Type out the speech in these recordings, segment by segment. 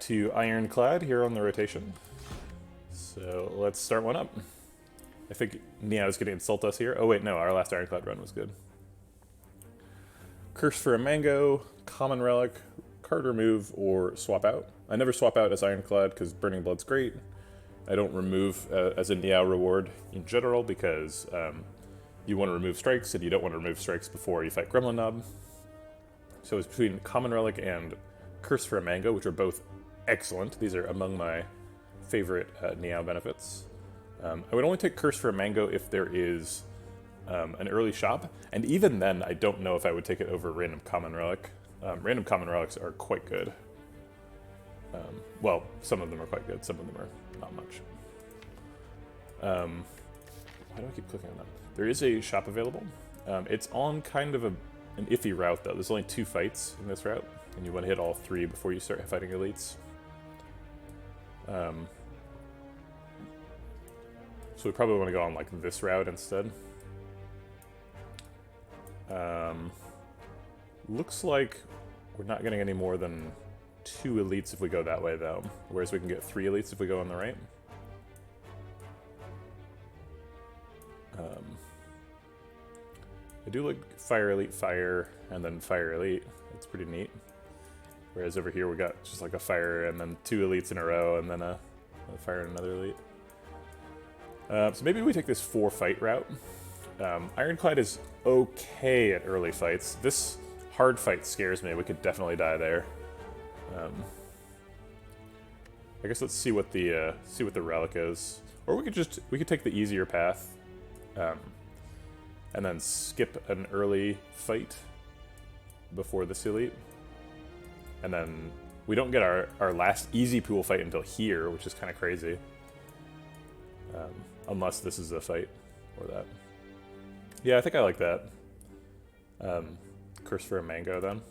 to Ironclad here on the rotation. So let's start one up. I think Neo's going to insult us here. Oh wait, no, our last Ironclad run was good. Curse for a Mango, Common Relic, card remove, or swap out. I never swap out as Ironclad because Burning Blood's great. I don't remove as a Neo reward in general because you want to remove strikes and you don't want to remove strikes before you fight Gremlin Knob. So it's between Common Relic and Curse for a Mango, which are both excellent. These are among my favorite Neo benefits. I would only take Curse for a Mango if there is an early shop, and even then I don't know if I would take it over Random Common Relic. Random Common Relics are quite good. Well, some of them are quite good, some of them are not much. Why do I keep clicking on that? There is a shop available. It's on kind of an iffy route though. There's only 2 fights in this route, and you want to hit all 3 before you start fighting elites. So we probably want to go on like this route instead. Looks like we're not getting any more than 2 elites if we go that way though, whereas we can get 3 elites if we go on the right. I do like Fire Elite Fire and then Fire Elite. It's pretty neat. Whereas over here we got just like a Fire and then 2 elites in a row and then a Fire and another elite. So maybe we take this 4 fight route. Ironclad is okay at early fights. This hard fight scares me. We could definitely die there. I guess let's see what the relic is, or we could take the easier path, and then skip an early fight before this elite, and then we don't get our last easy pool fight until here, which is kind of crazy. Unless this is a fight or that. Yeah, I think I like that. Curse for a Mango then.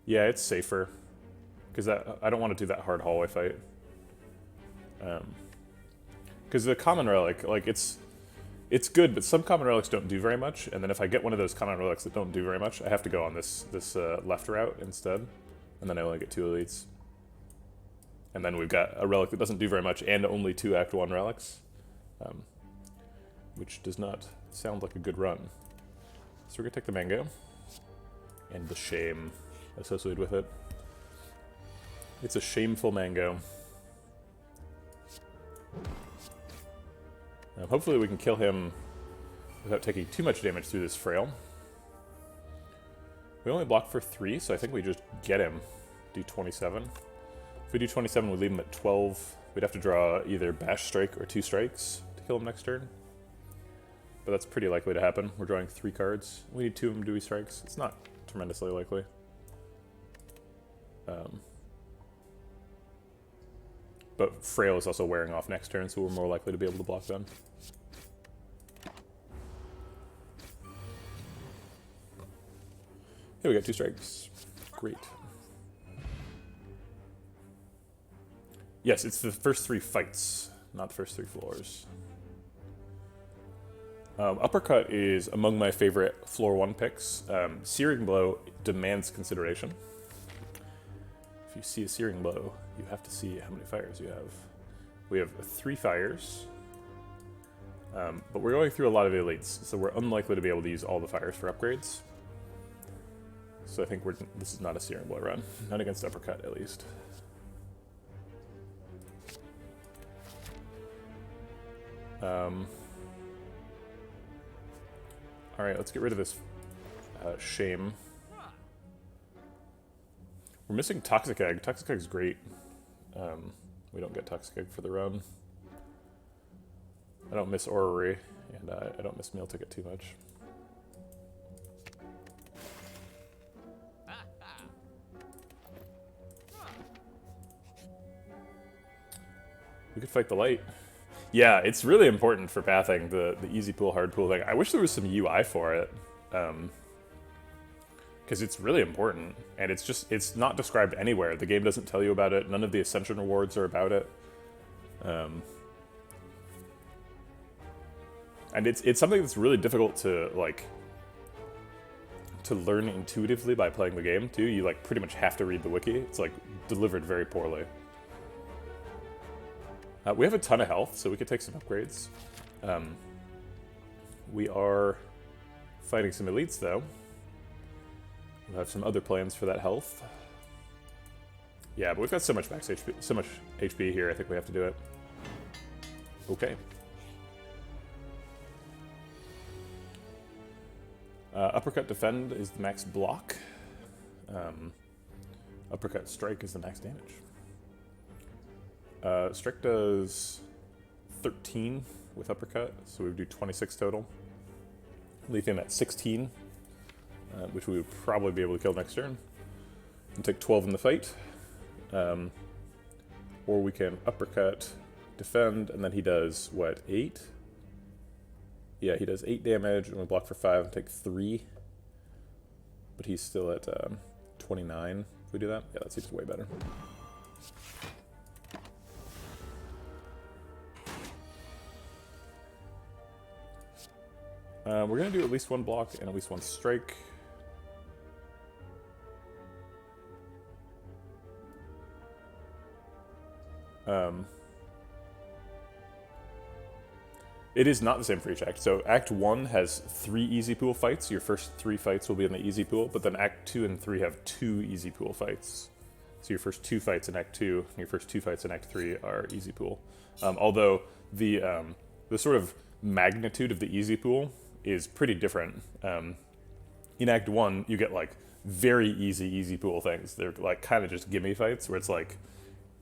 Yeah, it's safer because I don't want to do that hard hallway fight. Because the Common Relic, like it's good, but some Common Relics don't do very much. And then if I get one of those Common Relics that don't do very much, I have to go on this left route instead, and then I only get 2 elites. And then we've got a relic that doesn't do very much and only 2 Act 1 relics, which does not sound like a good run. So we're going to take the Mango and the shame associated with it. It's a shameful Mango. Hopefully we can kill him without taking too much damage through this frail. We only block for 3, so I think we just get him. Do 27. If we do 27, we leave him at 12. We'd have to draw either Bash Strike or 2 strikes to kill him next turn. But that's pretty likely to happen. We're drawing 3 cards. We need 2 of them to be strikes. It's not tremendously likely. But Frail is also wearing off next turn, so we're more likely to be able to block then. Here we got 2 strikes. Great. Yes, it's the first 3 fights, not the first 3 floors. Uppercut is among my favorite floor 1 picks. Searing Blow demands consideration. If you see a Searing Blow, you have to see how many fires you have. We have 3 fires, but we're going through a lot of elites, so we're unlikely to be able to use all the fires for upgrades. So I think this is not a Searing Blow run, not against Uppercut at least. Alright, let's get rid of this shame. We're missing Toxic Egg. Toxic Egg's great. We don't get Toxic Egg for the run. I don't miss Orrery, and I don't miss Meal Ticket too much. We could fight the light. Yeah, it's really important for pathing, the easy pool, hard pool thing. I wish there was some UI for it. Because it's really important, and it's not described anywhere. The game doesn't tell you about it. None of the Ascension rewards are about it. And it's something that's really difficult to to learn intuitively by playing the game, too. You, like, pretty much have to read the wiki. It's, like, delivered very poorly. We have a ton of health, so we could take some upgrades. We are fighting some elites, though. We'll have some other plans for that health. Yeah, but we've got so much max HP, so much HP here, I think we have to do it. Okay. Uppercut defend is the max block. Uppercut strike is the max damage. Strike does 13 with uppercut, so we would do 26 total. Leave him at 16, which we would probably be able to kill next turn. And take 12 in the fight. Or we can uppercut, defend, and then he does, what, 8? Yeah, he does 8 damage, and we block for 5 and take 3. But he's still at 29 if we do that. Yeah, that seems way better. We're going to do at least 1 block and at least 1 strike. It is not the same for each act. So Act 1 has 3 easy pool fights. Your first 3 fights will be in the easy pool, but then Act 2 and 3 have 2 easy pool fights. So your first 2 fights in Act 2 and your first 2 fights in Act 3 are easy pool. Although the sort of magnitude of the easy pool is pretty different. In Act 1, you get like very easy pool things. They're like kind of just gimme fights where it's like,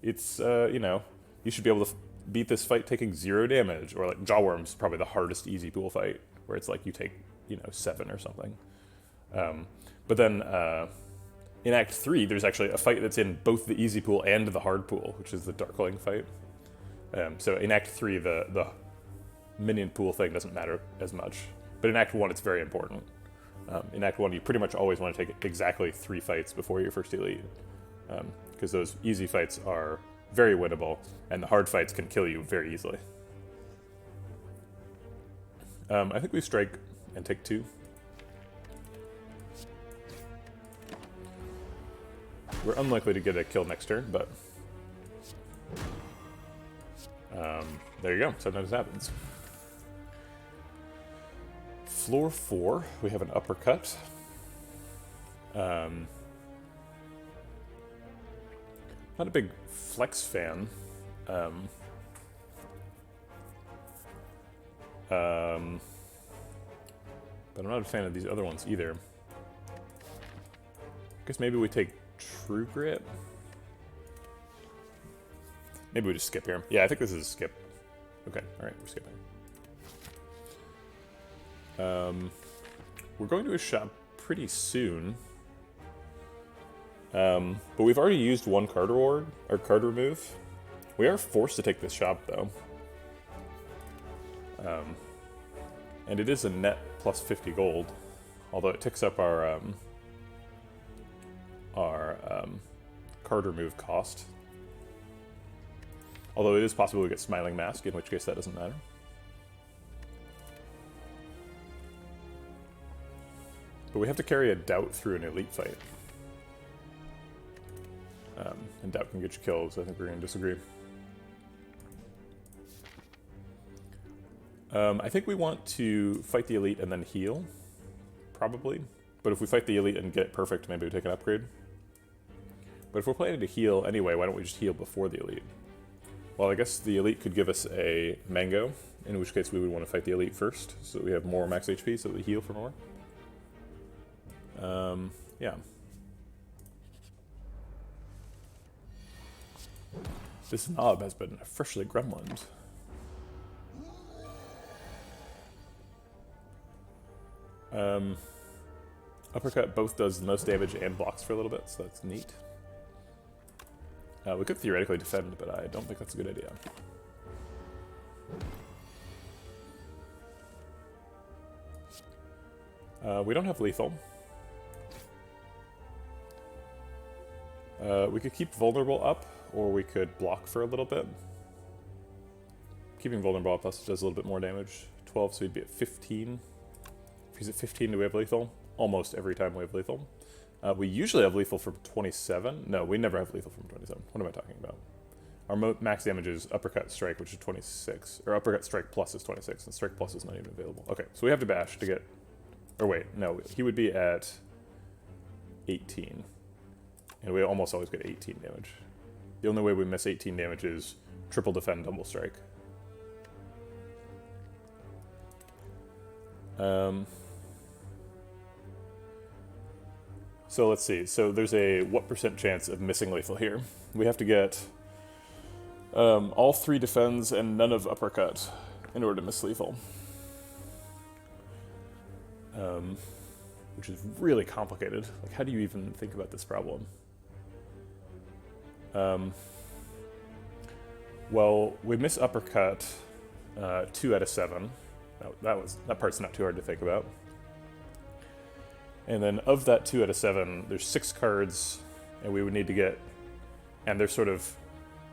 it's, you know, you should be able to beat this fight taking 0 damage, or like Jawworm's probably the hardest easy pool fight, where it's like you take, you know, 7 or something. But then in Act 3, there's actually a fight that's in both the easy pool and the hard pool, which is the Darkling fight. So in Act 3, the minion pool thing doesn't matter as much, but in Act 1, it's very important. In Act 1, you pretty much always want to take exactly 3 fights before your first elite, because those easy fights are very winnable, and the hard fights can kill you very easily. I think we strike and take 2. We're unlikely to get a kill next turn, but there you go. Sometimes it happens. Floor 4, we have an uppercut. Not a big flex fan. But I'm not a fan of these other ones either. Guess maybe we take True Grit. Maybe we just skip here. Yeah, I think this is a skip. Okay, alright, we're skipping. We're going to a shop pretty soon. But we've already used 1 card reward, or card remove. We are forced to take this shop, though. And it is a net plus 50 gold, although it ticks up our card remove cost. Although it is possible to get Smiling Mask, in which case that doesn't matter. But we have to carry a Doubt through an elite fight. And Doubt can get you killed, so I think we're going to disagree. I think we want to fight the elite and then heal, probably. But if we fight the elite and get it perfect, maybe we take an upgrade. But if we're planning to heal anyway, why don't we just heal before the elite? Well, I guess the elite could give us a mango, in which case we would want to fight the elite first, so that we have more max HP, so that we heal for more. Yeah. This knob has been freshly gremlined. Uppercut both does the most damage and blocks for a little bit, so that's neat. We could theoretically defend, but I don't think that's a good idea. We don't have lethal. We could keep vulnerable up, or we could block for a little bit. Keeping vulnerable up does a little bit more damage. 12, so he'd be at 15. If he's at 15, do we have lethal? almost every time we have lethal. We usually have lethal from 27. No, we never have lethal from 27. What am I talking about? Our max damage is uppercut strike, which is 26. Or uppercut strike plus is 26, and strike plus is not even available. Okay, so we have to bash to get... Or wait, no, he would be at 18. And we almost always get 18 damage. The only way we miss 18 damage is triple defend, double strike. So let's see. So there's a what % chance of missing lethal here? We have to get all 3 defends and none of uppercut in order to miss lethal. Which is really complicated. Like, how do you even think about this problem? Well, we miss uppercut 2 out of 7. That part's not too hard to think about. And then of that 2 out of 7, there's 6 cards, and we would need to get, and they're sort of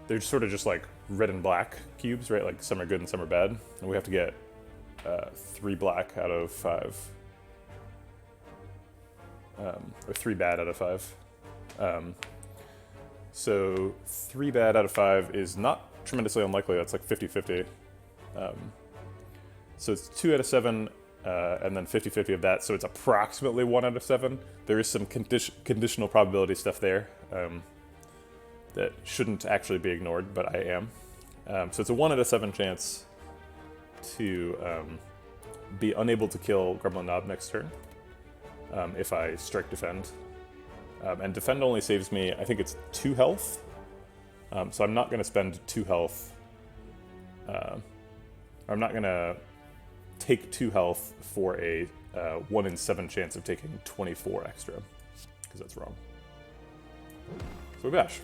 just like red and black cubes, right? Like some are good and some are bad, and we have to get 3 black out of 5, or 3 bad out of 5. So 3 bad out of 5 is not tremendously unlikely. That's like 50-50. So it's 2 out of 7. And then 50-50 of that, so it's approximately 1 out of 7. There is some conditional probability stuff there that shouldn't actually be ignored, but I am. So it's a 1 out of 7 chance to be unable to kill Gremlin Knob next turn if I strike defend. And defend only saves me, I think it's 2 health. So I'm not going to spend 2 health. I'm not going to take 2 health for a 1 in 7 chance of taking 24 extra, because that's wrong. So we bash.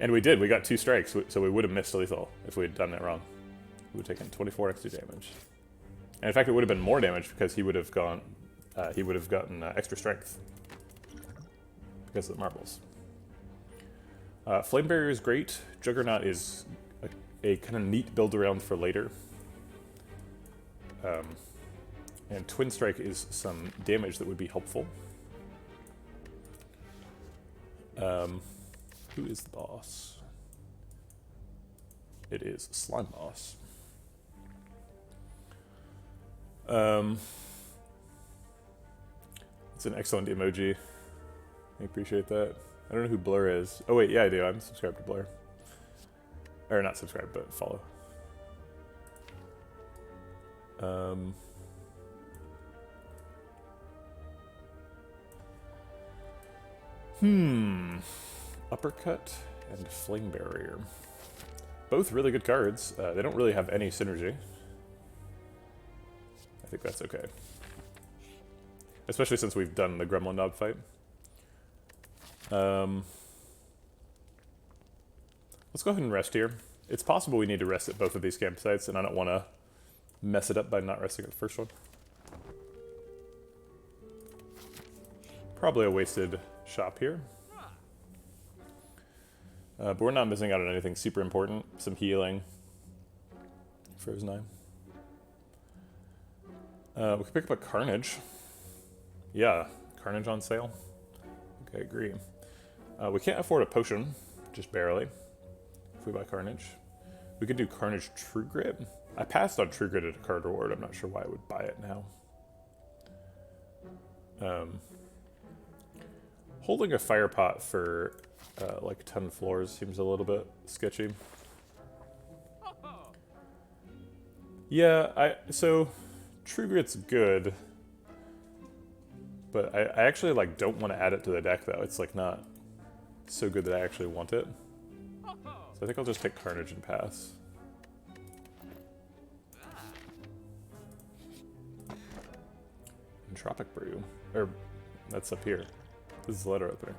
And we did, we got 2 strikes, so we would have missed lethal if we had done that wrong. We would have taken 24 extra damage. And in fact, it would have been more damage because he would have gotten extra strength because of the marbles. Flame Barrier is great. Juggernaut is a kind of neat build around for later. And Twin Strike is some damage that would be helpful. Who is the boss? It is Slime Boss. It's an excellent emoji. I appreciate that. I don't know who Blur is. Oh wait, yeah I do. I'm subscribed to Blur. Or not subscribed, but follow. Uppercut and Flame Barrier. Both really good cards. They don't really have any synergy. I think that's okay. Especially since we've done the Gremlin Knob fight. Let's go ahead and rest here. It's possible we need to rest at both of these campsites, and I don't want to mess it up by not resting at the first one. Probably a wasted shop here. But we're not missing out on anything super important. Some healing. Frozen Eye. We can pick up a Carnage. Yeah, Carnage on sale. Okay, agree. We can't afford a potion, just barely, if we buy Carnage. We could do Carnage True Grit. I passed on True Grit at a card reward. I'm not sure why I would buy it now. Holding a fire pot for like 10 floors seems a little bit sketchy. Yeah, so True Grit's good, but I actually like don't want to add it to the deck though. It's like not so good that I actually want it. So I think I'll just take Carnage and pass. Entropic Brew. Or, that's up here. This is the letter opener.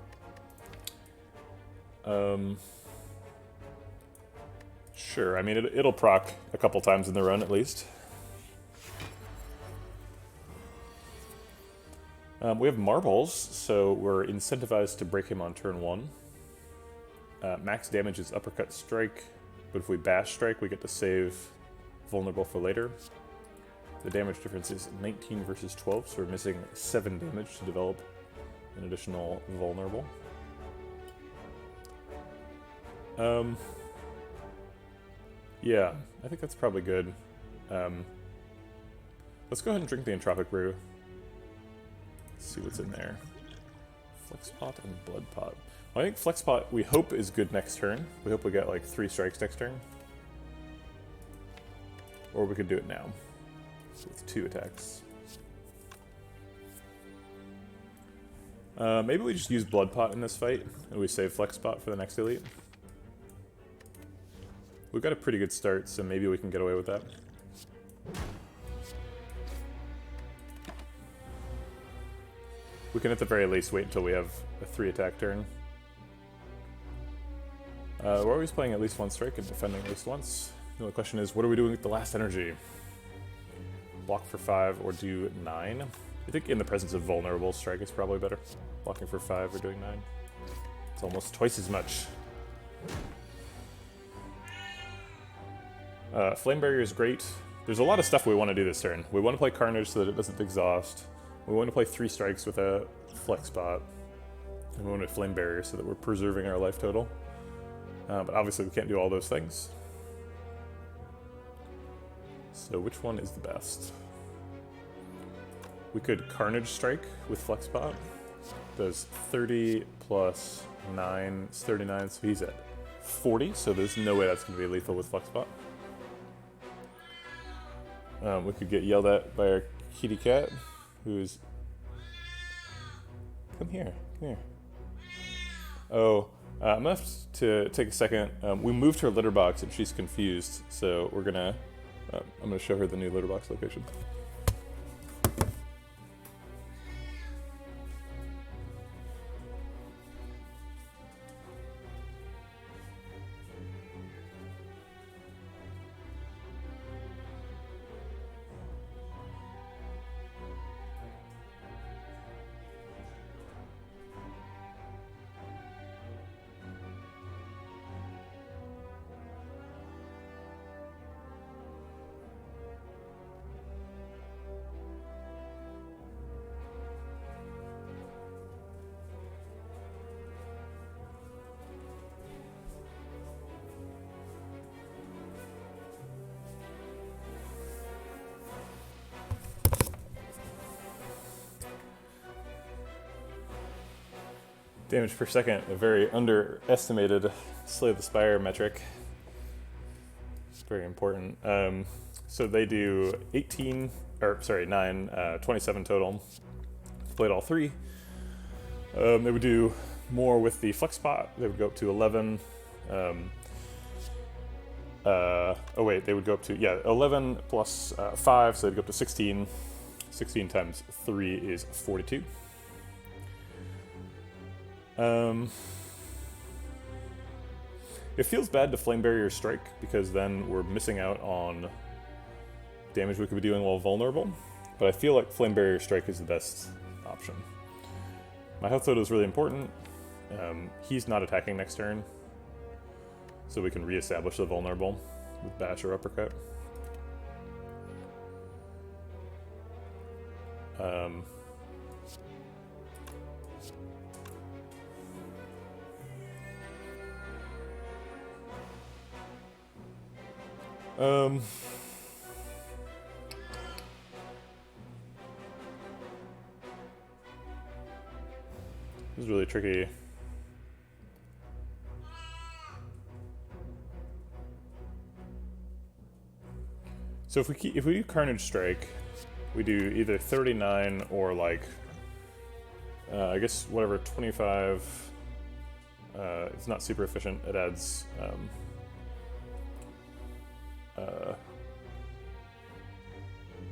Sure, I mean, it'll proc a couple times in the run at least. We have marbles, so we're incentivized to break him on turn 1. Max damage is uppercut strike, but if we bash strike, we get to save vulnerable for later. The damage difference is 19 versus 12, so we're missing 7 damage to develop an additional vulnerable. Yeah, I think that's probably good. Let's go ahead and drink the Entropic Brew. Let's see what's in there. Flex Pot and Blood Pot. Well, I think Flex Pot, we hope, is good next turn. We hope we get like 3 strikes next turn. Or we could do it now. So with 2 attacks. Maybe we just use Blood Pot in this fight, and we save Flex Pot for the next elite. We've got a pretty good start, so maybe we can get away with that. We can at the very least wait until we have a 3 attack turn. We're always playing at least 1 strike and defending at least once. The only question is, what are we doing with the last energy? Block for 5 or do 9? I think in the presence of vulnerable, strike is probably better. Blocking for 5 or doing 9. It's almost twice as much. Flame Barrier is great. There's a lot of stuff we want to do this turn. We want to play Carnage so that it doesn't exhaust. We want to play 3 strikes with a Flex Pot. And we want to Flame Barrier so that we're preserving our life total. But obviously we can't do all those things. So which one is the best? We could Carnage Strike with Flex Pot. Does 30 plus 9 is 39, so he's at 40, so there's no way that's going to be lethal with Flex Pot. We could get yelled at by our kitty cat, who's... Come here, come here. Oh, I'm gonna have to take a second. We moved her litter box and she's confused, so we're gonna... I'm gonna show her the new litter box location. Damage per second, a very underestimated Slay the Spire metric. It's very important. So they do 27 total. Played all 3. They would do more with the Flex Pot. They would go up to 11. Oh wait, they would go up to, 11 plus 5, so they'd go up to 16. 16 times 3 is 42. It feels bad to Flame Barrier Strike, because then we're missing out on damage we could be doing while vulnerable, but I feel like Flame Barrier Strike is the best option. My health total is really important. He's not attacking next turn, so we can reestablish the vulnerable with Bash or Uppercut. This is really tricky. So if we do Carnage Strike, we do either 39 or like I guess whatever 25. It's not super efficient. It adds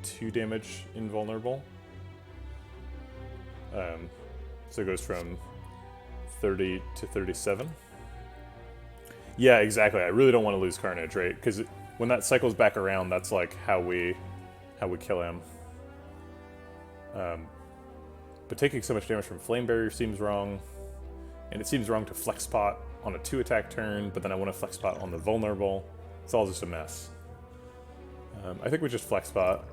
2 damage invulnerable. So it goes from 30 to 37. Yeah, exactly. I really don't want to lose Carnage, right? Because when that cycles back around, that's like how we kill him. But taking so much damage from Flame Barrier seems wrong, and it seems wrong to Flex Pot on a 2-attack turn, but then I want to Flex Pot on the vulnerable. It's all just a mess. I think we just Flex Pot.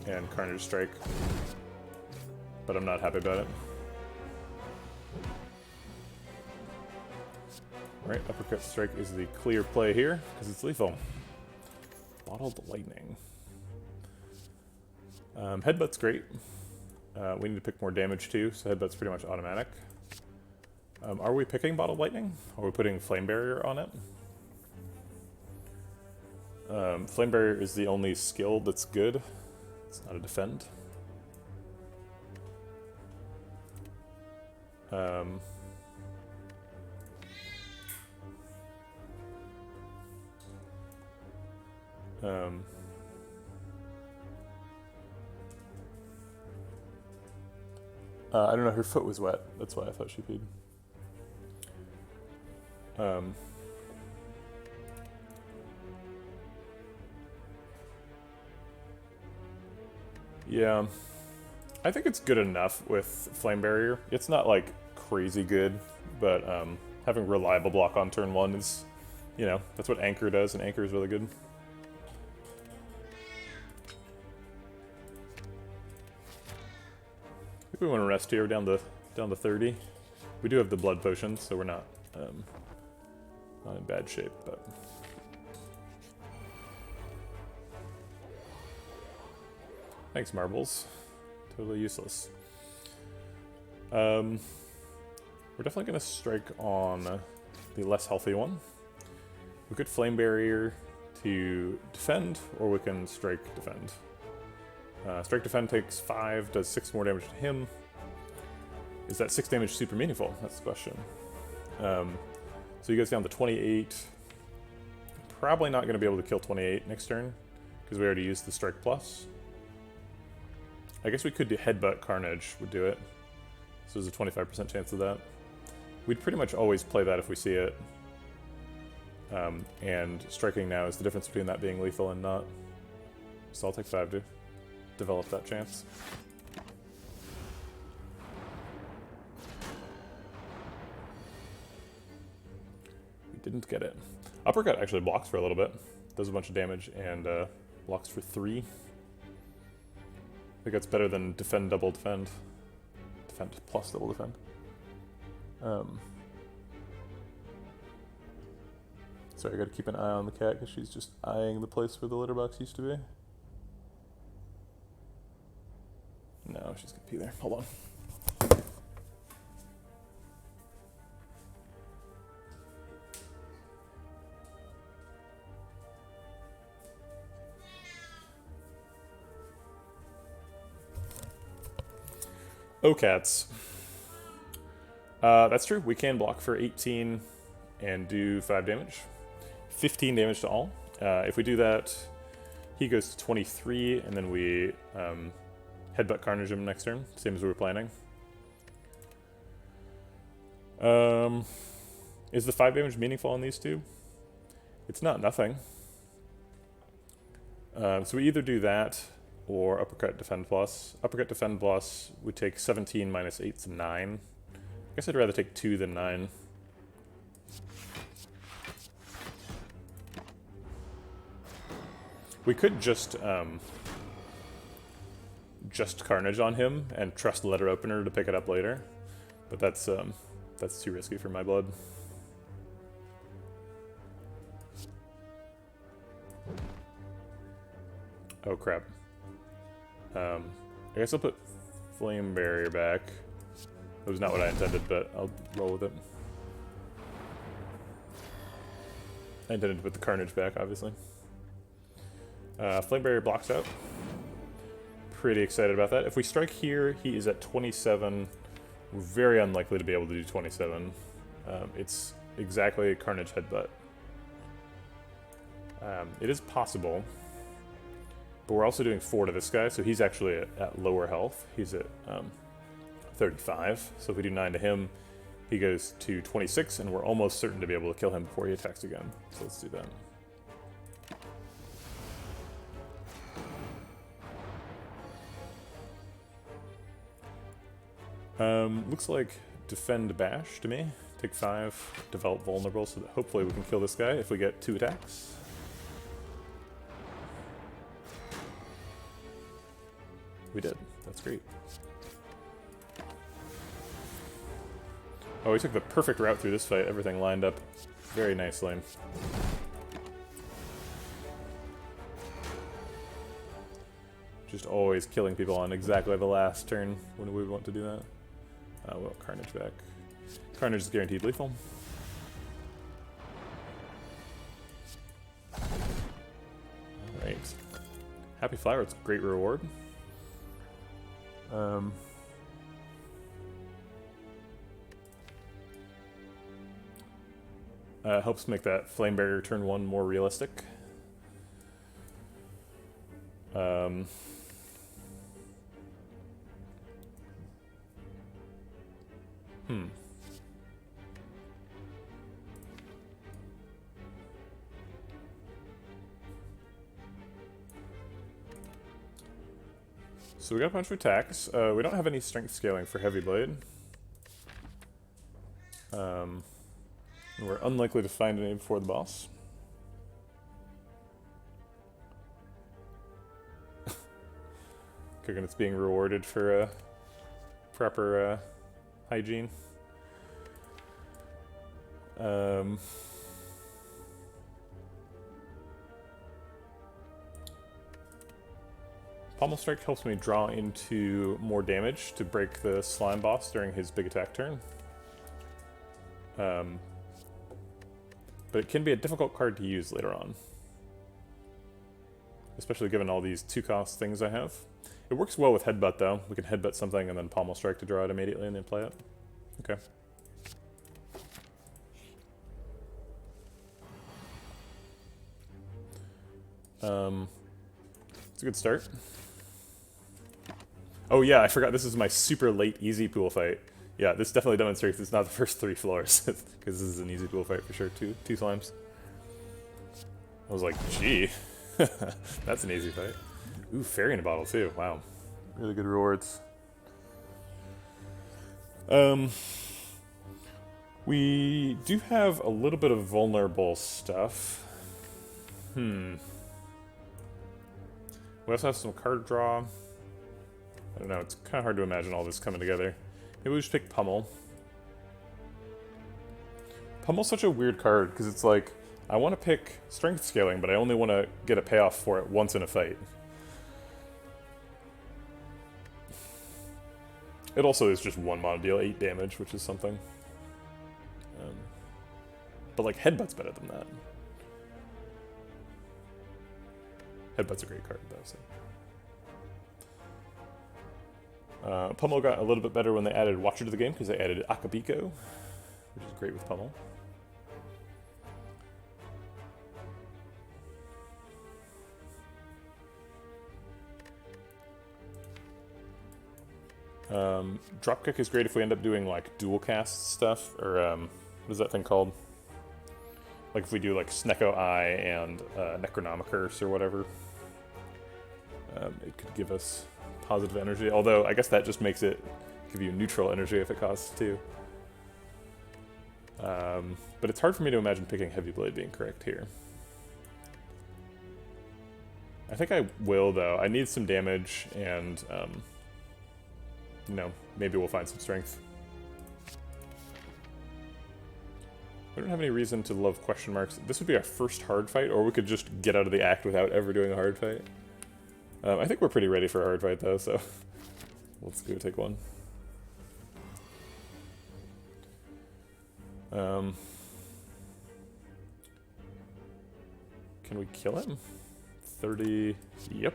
and Carnage Strike, but I'm not happy about it. Alright, Uppercut Strike is the clear play here, because it's lethal. Bottled Lightning. Headbutt's great. We need to pick more damage too, so Headbutt's pretty much automatic. Are we picking Bottled Lightning? Are we putting Flame Barrier on it? Flame Barrier is the only skill that's good. It's not a defend. I don't know, her foot was wet. That's why I thought she peed. Yeah, I think it's good enough with Flame Barrier. It's not like crazy good, but having reliable block on turn 1 is, you know, that's what Anchor does, and Anchor is really good. I think we want to rest here down to 30. We do have the blood potions, so we're not in bad shape, but. Thanks, marbles. Totally useless. We're definitely going to strike on the less healthy one. We could Flame Barrier to defend, or we can Strike Defend. Strike Defend takes 5, does 6 more damage to him. Is that 6 damage super meaningful? That's the question. So he goes down to 28. Probably not going to be able to kill 28 next turn, because we already used the Strike Plus. I guess we could do Headbutt Carnage, would do it. So there's a 25% chance of that. We'd pretty much always play that if we see it. And striking now is the difference between that being lethal and not. So I'll take 5 to develop that chance. We didn't get it. Uppercut actually blocks for a little bit. Does a bunch of damage and blocks for 3. I think that's better than defend, double defend. Defend plus double defend. Sorry, I gotta keep an eye on the cat because she's just eyeing the place where the litter box used to be. No, she's gonna pee there. Hold on. Oh, cats. That's true. We can block for 18 and do 5 damage. 15 damage to all. If we do that, he goes to 23, and then we Headbutt Carnage him next turn, same as we were planning. Is the 5 damage meaningful on these two? It's not nothing. So we either do that, or Uppercut Defend Plus. Uppercut Defend Plus would take 17 minus 8 to 9. I guess I'd rather take 2 than 9. We could just Carnage on him and trust Letter Opener to pick it up later, but that's too risky for my blood. Oh crap. I guess I'll put Flame Barrier back. That was not what I intended, but I'll roll with it. I intended to put the Carnage back, obviously. Flame Barrier blocks out. Pretty excited about that. If we strike here, he is at 27. We're very unlikely to be able to do 27. It's exactly a Carnage Headbutt. It is possible, but we're also doing 4 to this guy, so he's actually at lower health. He's at 35, so if we do 9 to him, he goes to 26, and we're almost certain to be able to kill him before he attacks again. So let's do that. Looks like Defend Bash to me. Take 5, develop Vulnerable, so that hopefully we can kill this guy if we get 2 attacks. We did. That's great. Oh, we took the perfect route through this fight. Everything lined up very nicely. Just always killing people on exactly the last turn when we would want to do that. Well, Carnage back. Carnage is guaranteed lethal. Alright. Happy Flower, it's a great reward. Helps make that Flame Barrier turn 1 more realistic. So we got a bunch of attacks. We don't have any strength scaling for Heavy Blade. We're unlikely to find any before the boss. Cooking, it's being rewarded for proper hygiene. Pommel Strike helps me draw into more damage to break the slime boss during his big attack turn. But it can be a difficult card to use later on. Especially given all these 2-cost things I have. It works well with Headbutt though. We can Headbutt something and then Pommel Strike to draw it immediately and then play it. Okay. It's a good start. Oh yeah, I forgot this is my super late easy pool fight. Yeah, this definitely demonstrates it's not the first 3 floors, because this is an easy pool fight for sure, two slimes. I was like, gee, that's an easy fight. Ooh, Fairy in a Bottle too, wow. Really good rewards. We do have a little bit of vulnerable stuff. We also have some card draw. I don't know, it's kind of hard to imagine all this coming together. Maybe we just pick Pummel. Pummel's such a weird card, because it's like, I want to pick Strength Scaling, but I only want to get a payoff for it once in a fight. It also is just 1 mana deal, 8 damage, which is something. But like, Headbutt's better than that. Headbutt's a great card, though, so. Pummel got a little bit better when they added Watcher to the game, because they added Akabiko, which is great with Pummel. Dropkick is great if we end up doing like dual cast stuff, or what is that thing called? Like if we do like Snecko Eye and Necronomicurse or whatever. It could give us positive energy, although I guess that just makes it give you neutral energy if it costs 2. But it's hard for me to imagine picking Heavy Blade being correct here. I think I will, though. I need some damage, and, you know, maybe we'll find some strength. We don't have any reason to love question marks. This would be our first hard fight, or we could just get out of the act without ever doing a hard fight. I think we're pretty ready for a hard fight, though, so let's go take one. Can we kill him? 30... Yep.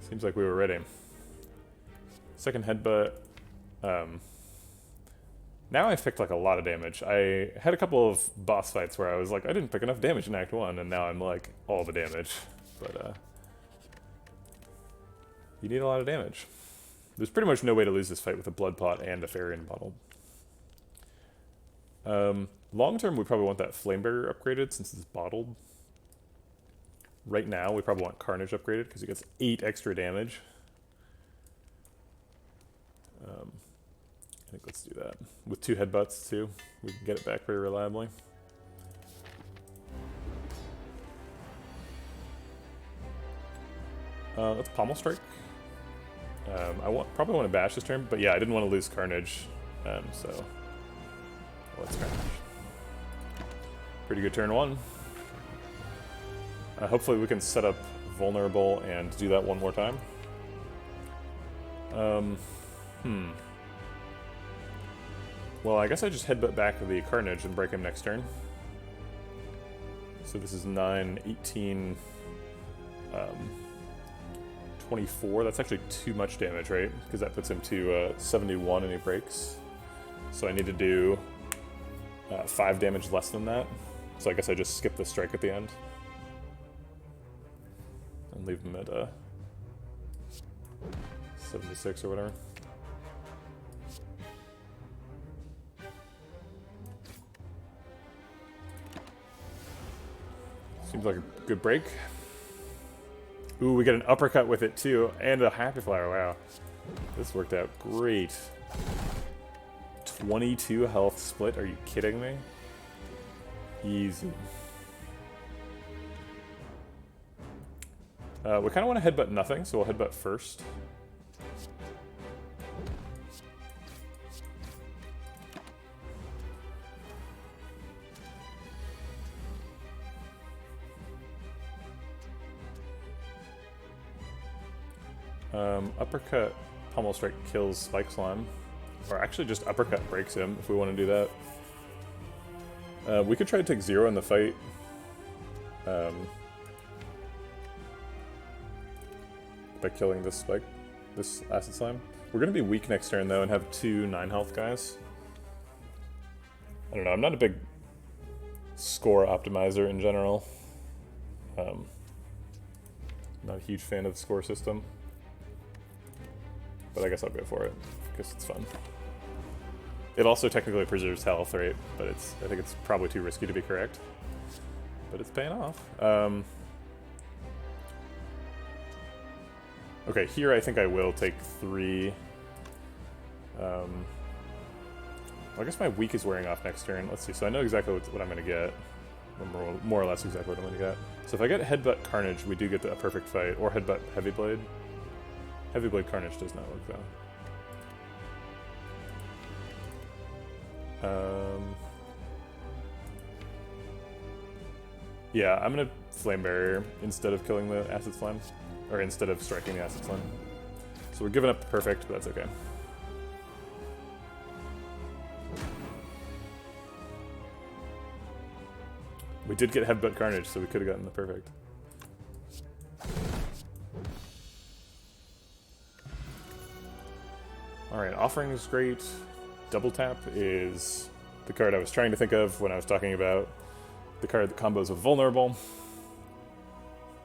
Seems like we were ready. Second headbutt. Now I've picked like a lot of damage. I had a couple of boss fights where I was like, I didn't pick enough damage in Act 1, and now I'm like, all the damage. But, you need a lot of damage. There's pretty much no way to lose this fight with a Blood Pot and a Fairy in Bottle. Long term, we probably want that Flame Barrier upgraded since it's bottled. Right now, we probably want Carnage upgraded because it gets 8 extra damage. I think let's do that. With 2 headbutts, too. We can get it back pretty reliably. Let's Pommel Strike. Probably want to bash this turn, but yeah, I didn't want to lose Carnage, so let's Carnage. Pretty good turn one. Hopefully we can set up Vulnerable and do that one more time. Well, I guess I just headbutt back the Carnage and break him next turn. So this is 9, 18, 24. That's actually too much damage, right? Because that puts him to 71 and he breaks. So I need to do 5 damage less than that. So I guess I just skip the strike at the end. And leave him at 76 or whatever. Seems like a good break. Ooh, we get an uppercut with it too, and a Happy Flower, wow. This worked out great. 22 health split, are you kidding me? Easy. We kind of want to headbutt nothing, so we'll headbutt first. Uppercut Pommel Strike kills Spike Slime. Or actually just Uppercut breaks him if we want to do that. We could try to take 0 in the fight. By killing this Acid Slime. We're going to be weak next turn though and have 2 9 health guys. I don't know, I'm not a big score optimizer in general. Not a huge fan of the score system. But I guess I'll go for it, because it's fun. It also technically preserves health, right? But I think it's probably too risky to be correct. But it's paying off. Okay, here I think I will take 3. Well, I guess my weak is wearing off next turn. Let's see, so I know exactly what I'm going to get. More or less exactly what I'm going to get. So if I get Headbutt Carnage, we do get a perfect fight, or Headbutt Heavy Blade. Heavy Blade Carnage does not work though. Yeah, I'm gonna Flame Barrier instead of killing the Acid Slime, or instead of striking the Acid Slime. So we're giving up the perfect, but that's okay. We did get Headbutt Carnage, so we could have gotten the perfect. Alright, Offering is great. Double Tap is the card I was trying to think of when I was talking about the card that combos with Vulnerable.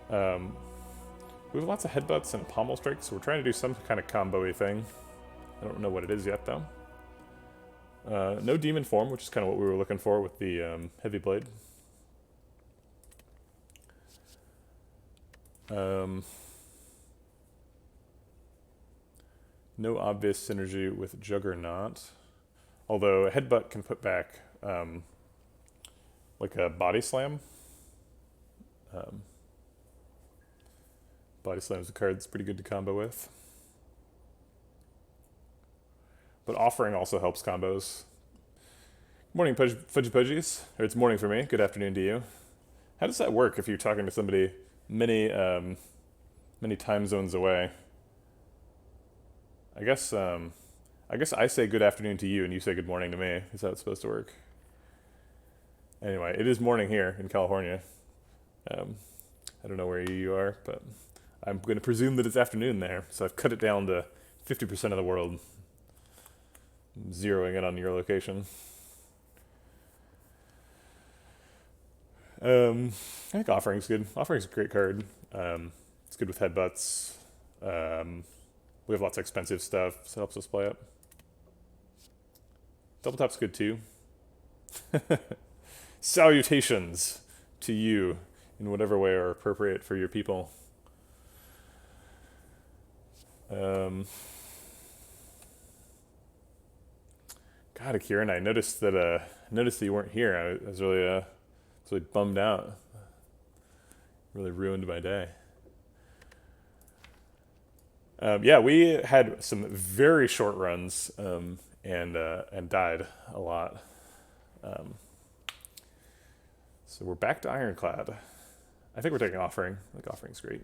We have lots of Headbutts and Pommel Strikes, so we're trying to do some kind of combo-y thing. I don't know what it is yet, though. No Demon Form, which is kind of what we were looking for with the Heavy Blade. No obvious synergy with Juggernaut. Although a Headbutt can put back like a Body Slam. Body Slam is a card that's pretty good to combo with. But Offering also helps combos. Good morning, Fudgy Pudgies. Or it's morning for me. Good afternoon to you. How does that work if you're talking to somebody many time zones away? I guess I say good afternoon to you and you say good morning to me. Is that how it's supposed to work? Anyway, it is morning here in California. I don't know where you are, but I'm going to presume that it's afternoon there. So I've cut it down to 50% of the world. I'm zeroing it on your location. I think Offering's good. Offering's a great card. It's good with Headbutts. We have lots of expensive stuff, so it helps us play up. Double Tap's good too. Salutations to you in whatever way are appropriate for your people. God, Kieran, I noticed that you weren't here. I was really bummed out. Really ruined my day. Yeah, we had some very short runs and died a lot. So we're back to Ironclad. I think we're taking Offering. Like Offering's great.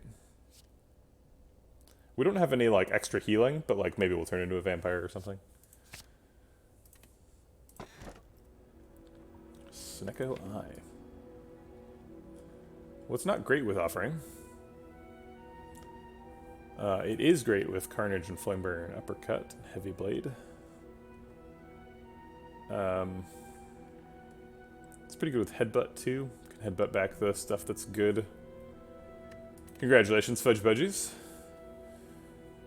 We don't have any like extra healing, but like maybe we'll turn into a vampire or something. Snecko Eye. Well, it's not great with Offering. It is great with Carnage and Flameburn, Uppercut, Heavy Blade. It's pretty good with Headbutt too. Can headbutt back the stuff that's good. Congratulations, Fudge Budgies.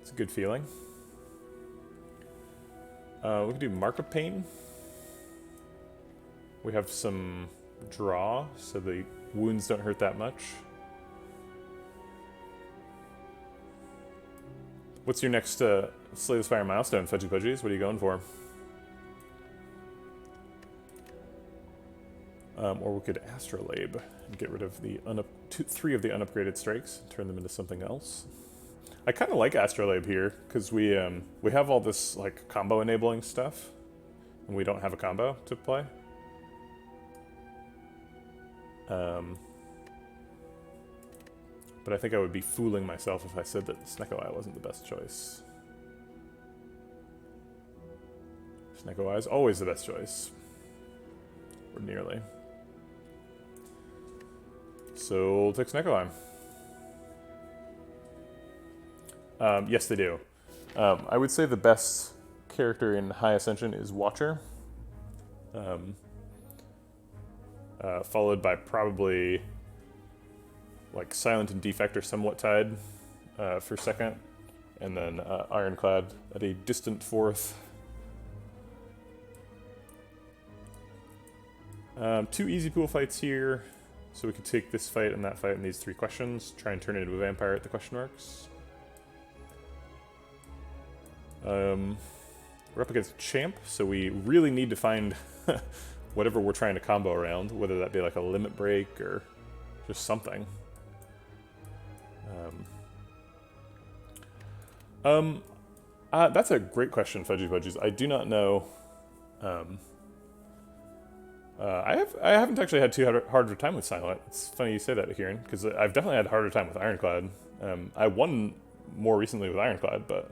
It's a good feeling. We can do Mark of Pain. We have some draw, so the wounds don't hurt that much. What's your next Slay the Spire milestone, Fudgy Pudgies? What are you going for? Or we could Astrolabe and get rid of the 3 of the unupgraded strikes and turn them into something else. I kind of like Astrolabe here because we have all this like combo enabling stuff, and we don't have a combo to play. But I think I would be fooling myself if I said that Snecko Eye wasn't the best choice. Snecko Eye is always the best choice. Or nearly. So we'll take Snecko Eye. Yes, they do. I would say the best character in High Ascension is Watcher. Followed by probably like Silent and Defect are somewhat tied for second, and then Ironclad at a distant fourth. 2 easy pool fights here, so we could take this fight and that fight and these 3 questions, try and turn it into a vampire at the question marks. We're up against Champ, so we really need to find whatever we're trying to combo around, whether that be like a limit break or just something. That's a great question, Fudgy Fudgies. I do not know. I haven't actually had too hard of a time with Silent. It's funny you say that, Kieran, because I've definitely had a harder time with Ironclad. I won more recently with Ironclad, but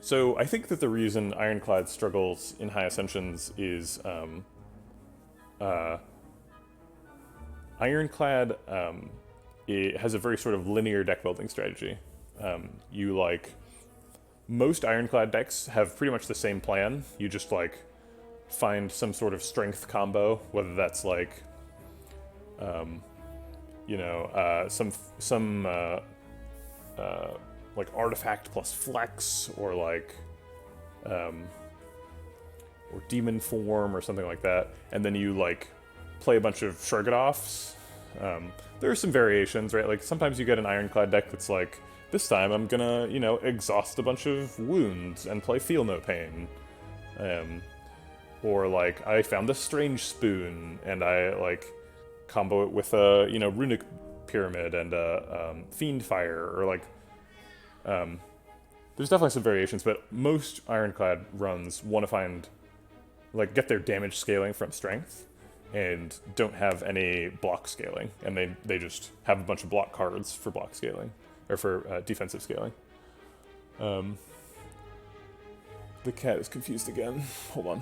so I think that the reason Ironclad struggles in High Ascensions is Ironclad it has a very sort of linear deck building strategy. You like most Ironclad decks have pretty much the same plan. You just like find some sort of strength combo, whether that's like some like artifact plus flex, or like or demon form or something like that, and then you like play a bunch of Shargadoffs. There are some variations, right? Like sometimes you get an Ironclad deck that's like, this time I'm gonna, exhaust a bunch of wounds and play Feel No Pain. Or like, I found this Strange Spoon and I like combo it with a, Runic Pyramid and a Fiend Fire, or like, there's definitely some variations, but most Ironclad runs want to find, like, get their damage scaling from strength and don't have any block scaling, and they just have a bunch of block cards for block scaling, or for defensive scaling. The cat is confused again. Hold on.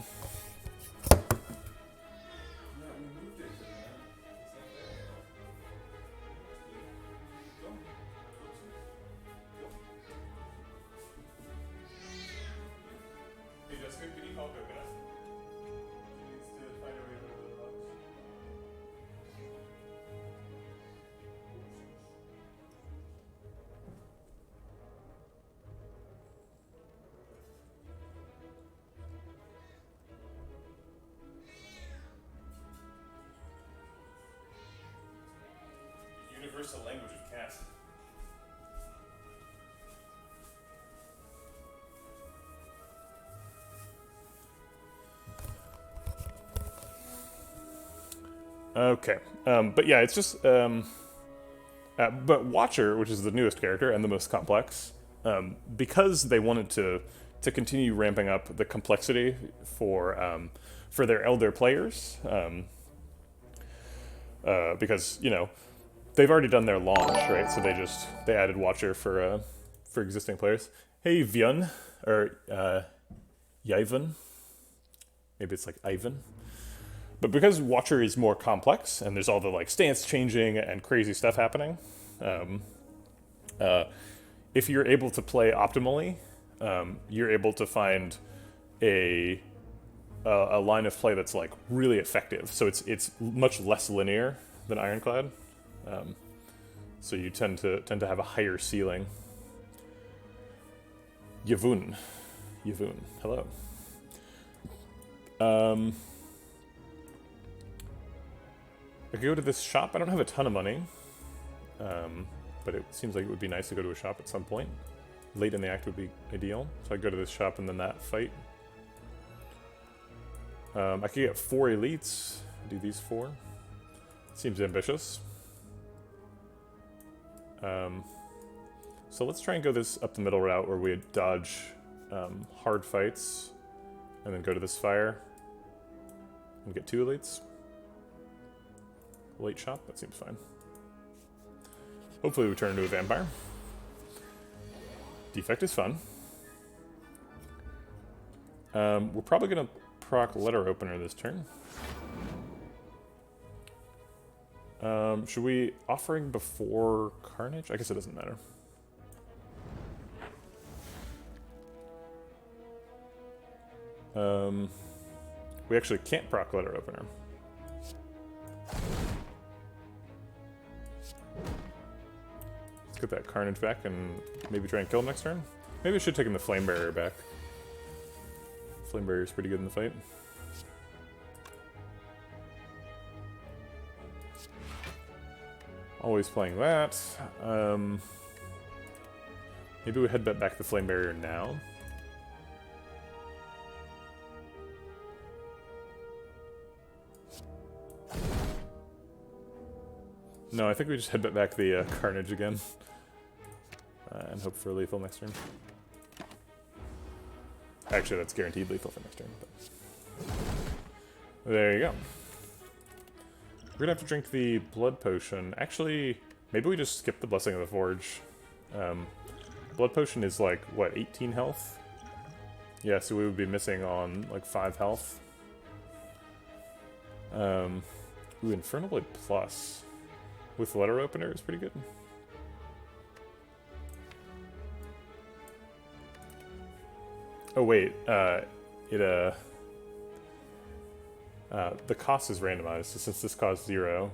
Universal language of cat. Okay, but yeah, it's just But Watcher, which is the newest character and the most complex, because they wanted to continue ramping up the complexity for their elder players, because they've already done their launch, right? So they added Watcher for existing players. Hey Vyun, or Yvan, maybe it's like Ivan. But because Watcher is more complex and there's all the like stance changing and crazy stuff happening, if you're able to play optimally, you're able to find a line of play that's like really effective. So it's much less linear than Ironclad. So you tend to have a higher ceiling. Yavun, hello. I could go to this shop. I don't have a ton of money, but it seems like it would be nice to go to a shop at some point. Late in the act would be ideal. So I go to this shop and then that fight. I could get 4 elites. Do these 4. Seems ambitious. So let's try and go this up the middle route where we dodge hard fights and then go to this fire and get 2 elites. Late shop, that seems fine. Hopefully we turn into a vampire. Defect is fun. We're probably gonna proc letter opener this turn. Should we offering before Carnage? I guess it doesn't matter. We actually can't proc letter opener. Let's get that Carnage back and maybe try and kill him next turn. Maybe I should take him the Flame Barrier back. Flame Barrier is pretty good in the fight. Always playing that. Maybe we head back the Flame Barrier now. No, I think we just head back the Carnage again. And hope for lethal next turn. Actually, that's guaranteed lethal for next turn. But there you go. We're gonna have to drink the blood potion. Actually, maybe we just skip the Blessing of the Forge. Blood potion is like, what, 18 health? Yeah, so we would be missing on like 5 health. Ooh, Infernal Blade Plus with letter opener is pretty good. Oh wait, the cost is randomized, so since this costs 0,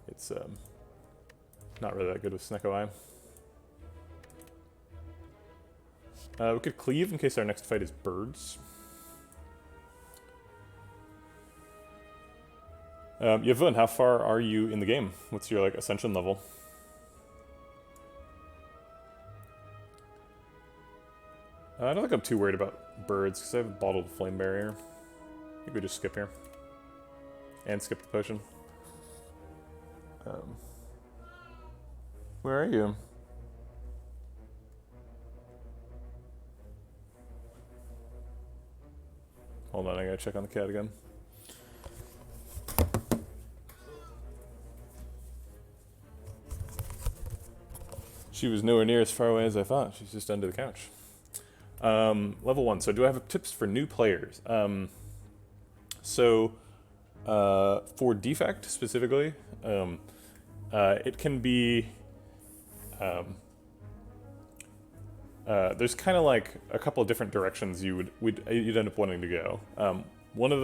it's not really that good with Snecko Eye. We could cleave in case our next fight is birds. Yvonne, how far are you in the game? What's your like ascension level? I don't think I'm too worried about birds because I have a bottled flame barrier. I think we just skip here. And skip the potion. Where are you? Hold on, I gotta check on the cat again. She was nowhere near as far away as I thought. She's just under the couch. Level 1. So do I have tips for new players? For defect specifically, it can be there's kind of like a couple of different directions you'd end up wanting to go. One of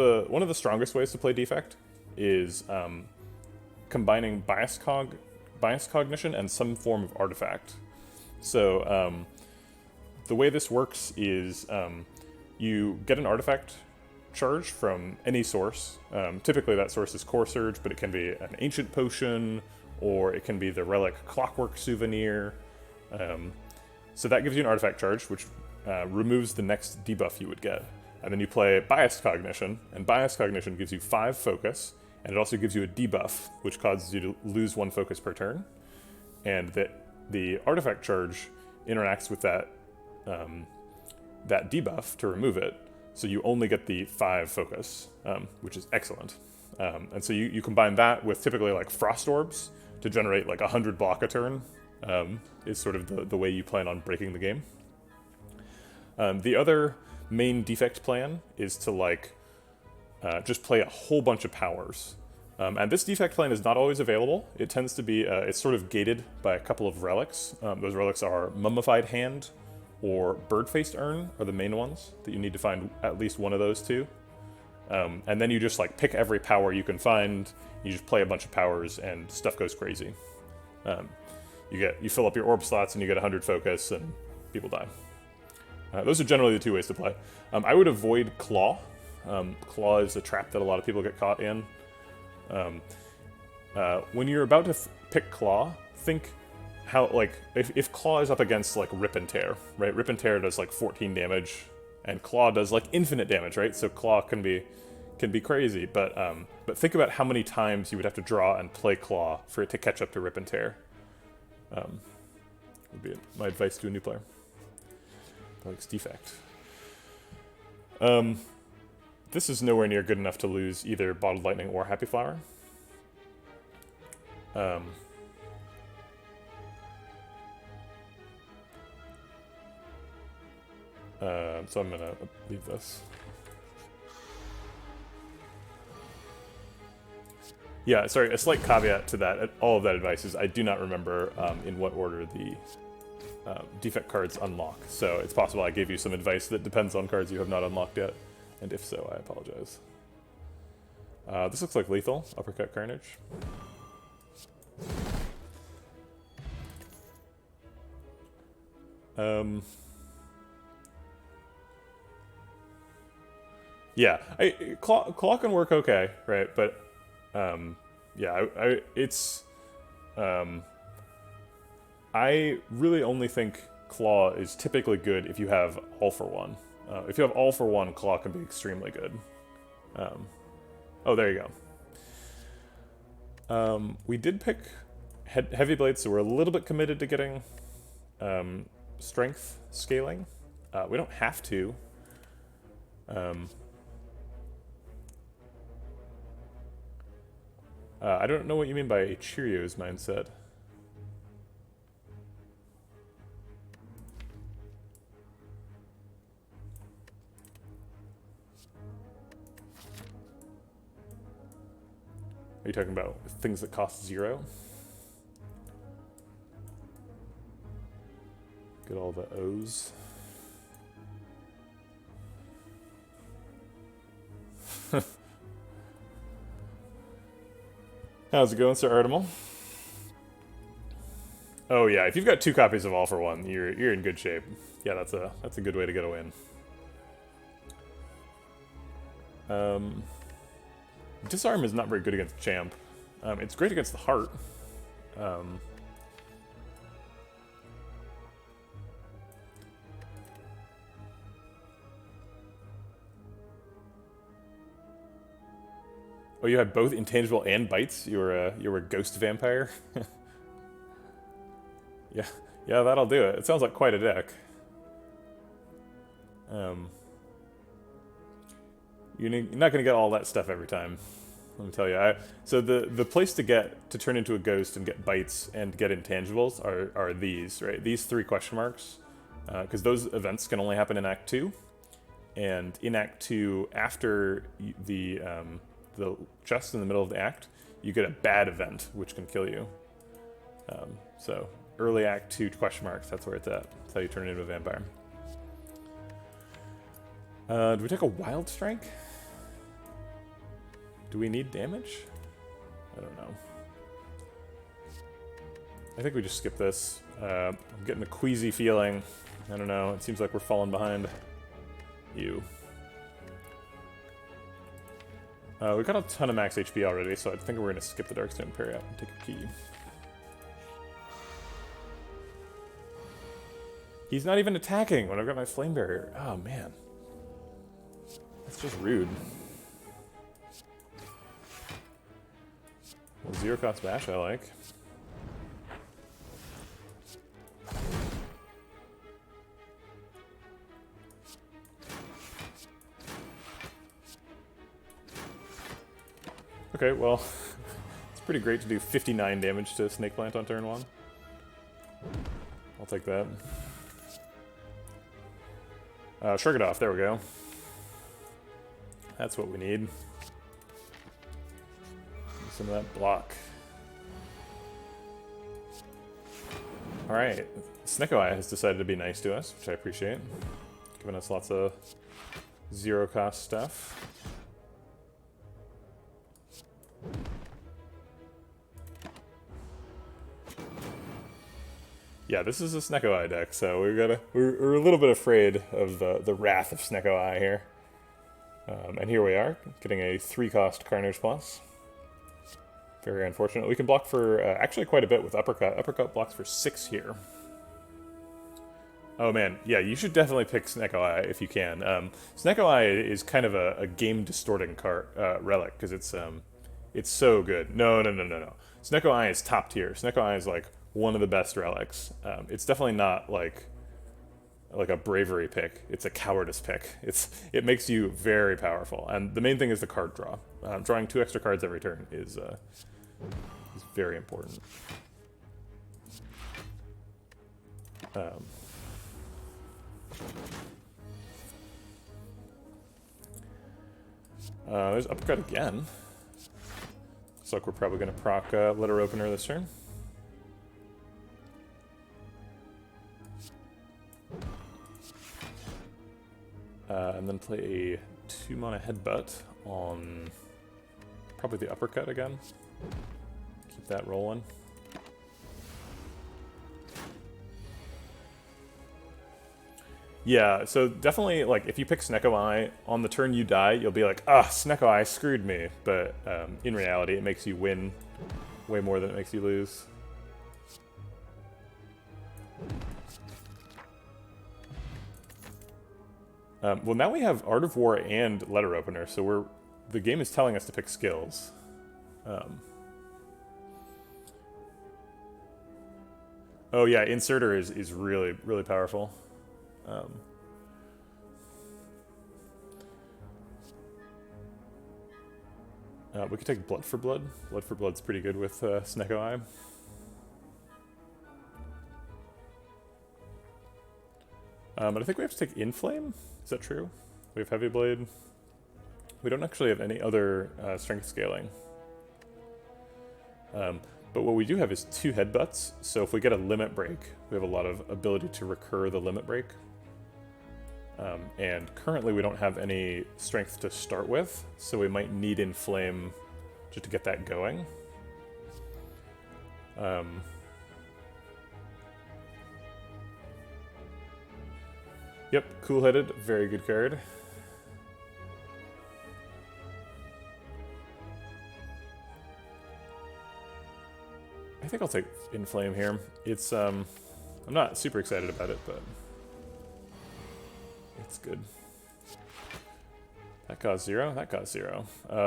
the strongest ways to play defect is combining bias cognition and some form of artifact. So the way this works is you get an artifact charge from any source. Typically that source is Core Surge, but it can be an ancient potion, or it can be the relic Clockwork Souvenir. So that gives you an artifact charge, which removes the next debuff you would get. And then you play Bias Cognition, and Bias Cognition gives you 5 focus, and it also gives you a debuff, which causes you to lose 1 focus per turn, and that the artifact charge interacts with that that debuff to remove it, so you only get the 5 focus, which is excellent. And so you combine that with typically like frost orbs to generate like 100 block a turn, is sort of the way you plan on breaking the game. The other main defect plan is to like just play a whole bunch of powers. And this defect plan is not always available. It tends to be, it's sort of gated by a couple of relics. Those relics are Mummified Hand or Bird-Faced Urn are the main ones that you need to find at least one of those two. And then you just like pick every power you can find, you just play a bunch of powers and stuff goes crazy. You fill up your orb slots and you get 100 focus and people die. Those are generally the 2 ways to play. I would avoid Claw. Claw is a trap that a lot of people get caught in. When you're about to pick Claw, think how, like, if Claw is up against, like, Rip and Tear, right? Rip and Tear does, like, 14 damage, and Claw does, like, infinite damage, right? So Claw can be crazy, but think about how many times you would have to draw and play Claw for it to catch up to Rip and Tear. Would be my advice to a new player. Likes Defect. This is nowhere near good enough to lose either Bottled Lightning or Happy Flower. So I'm gonna leave this. Yeah, sorry, a slight caveat to that. All of that advice is I do not remember in what order the defect cards unlock. So it's possible I gave you some advice that depends on cards you have not unlocked yet. And if so, I apologize. This looks like lethal. Uppercut Carnage. Yeah, Claw can work okay, right? But yeah, I really only think Claw is typically good if you have All for One. If you have All for One, Claw can be extremely good. Oh, there you go. We did pick Heavy Blades, so we're a little bit committed to getting strength scaling. We don't have to. I don't know what you mean by a Cheerios mindset. Are you talking about things that cost 0? Get all the O's. How's it going, Sir Artemal? Oh yeah, if you've got 2 copies of All for One, you're in good shape. Yeah, that's a good way to get a win. Disarm is not very good against Champ. It's great against the Heart. Oh, you had both intangible and bites? You were a ghost vampire? Yeah, that'll do it. It sounds like quite a deck. You're not going to get all that stuff every time. Let me tell you. So the place to turn into a ghost and get bites and get intangibles are these, right? These 3 question marks. Because those events can only happen in Act 2. And in Act 2, after the chest in the middle of the act, you get a bad event, which can kill you. So early Act 2 question marks, that's where it's at. That's how you turn into a vampire. Do we take a Wild Strike? Do we need damage? I don't know. I think we just skip this. I'm getting a queasy feeling. I don't know, it seems like we're falling behind. You. We got a ton of max HP already, so I think we're going to skip the Darkstone Periap and take a key. He's not even attacking when I've got my Flame Barrier. Oh, man. That's just rude. Zero cost bash, I like. Okay, well, it's pretty great to do 59 damage to Snake Plant on turn 1. I'll take that. Shrug it off, there we go. That's what we need. Some of that block. Alright, Snecko has decided to be nice to us, which I appreciate. Giving us lots of zero cost stuff. Yeah, this is a Snecko deck, so we're a little bit afraid of the wrath of Snecko here. And here we are, getting a 3-cost Carnage Plus. Very unfortunate. We can block for actually quite a bit with Uppercut. Uppercut blocks for 6 here. Oh man, yeah, you should definitely pick Snecko if you can. Snecko is kind of a game-distorting relic, because it's so good. No. Snecko is top tier. Snecko is like one of the best relics. It's definitely not like a bravery pick. It's a cowardice pick. It makes you very powerful, and the main thing is the card draw. Drawing 2 extra cards every turn is very important. There's Uppercut again. Looks like we're probably going to proc Letter Opener this turn. And then play a 2-mana Headbutt on probably the Uppercut again. Keep that rolling. Yeah, so definitely, like, if you pick Snecko on the turn you die, you'll be like, ah, Snecko screwed me. But in reality, it makes you win way more than it makes you lose. Well, now we have Art of War and Letter Opener, so the game is telling us to pick skills. Oh yeah, Inserter is really, really powerful. We could take Blood for Blood. Blood for Blood's pretty good with Snecko. But I think we have to take Inflame. Is that true? We have Heavy Blade. We don't actually have any other strength scaling. But what we do have is 2 Headbutts, so if we get a Limit Break, we have a lot of ability to recur the Limit Break. And currently we don't have any strength to start with, so we might need Inflame just to get that going. Yep, Cool-Headed, very good card. I think I'll take Inflame here. It's, I'm not super excited about it, but it's good. That costs 0, that costs 0.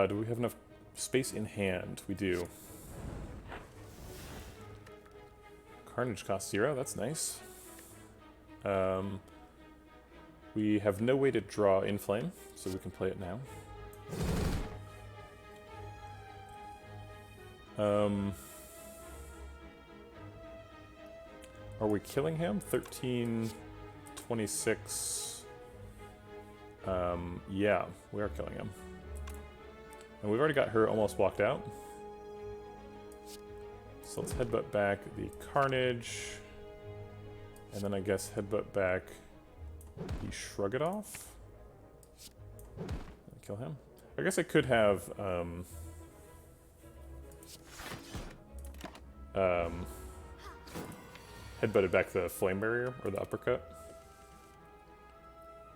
Do we have enough space in hand? We do. Carnage costs 0, that's nice. We have no way to draw Inflame, so we can play it now. Are we killing him? 13, 26. Yeah, we are killing him. And we've already got her almost walked out. So let's Headbutt back the Carnage. And then I guess Headbutt back the Shrug It Off. Kill him. I guess I could have headbutted back the Flame Barrier or the Uppercut.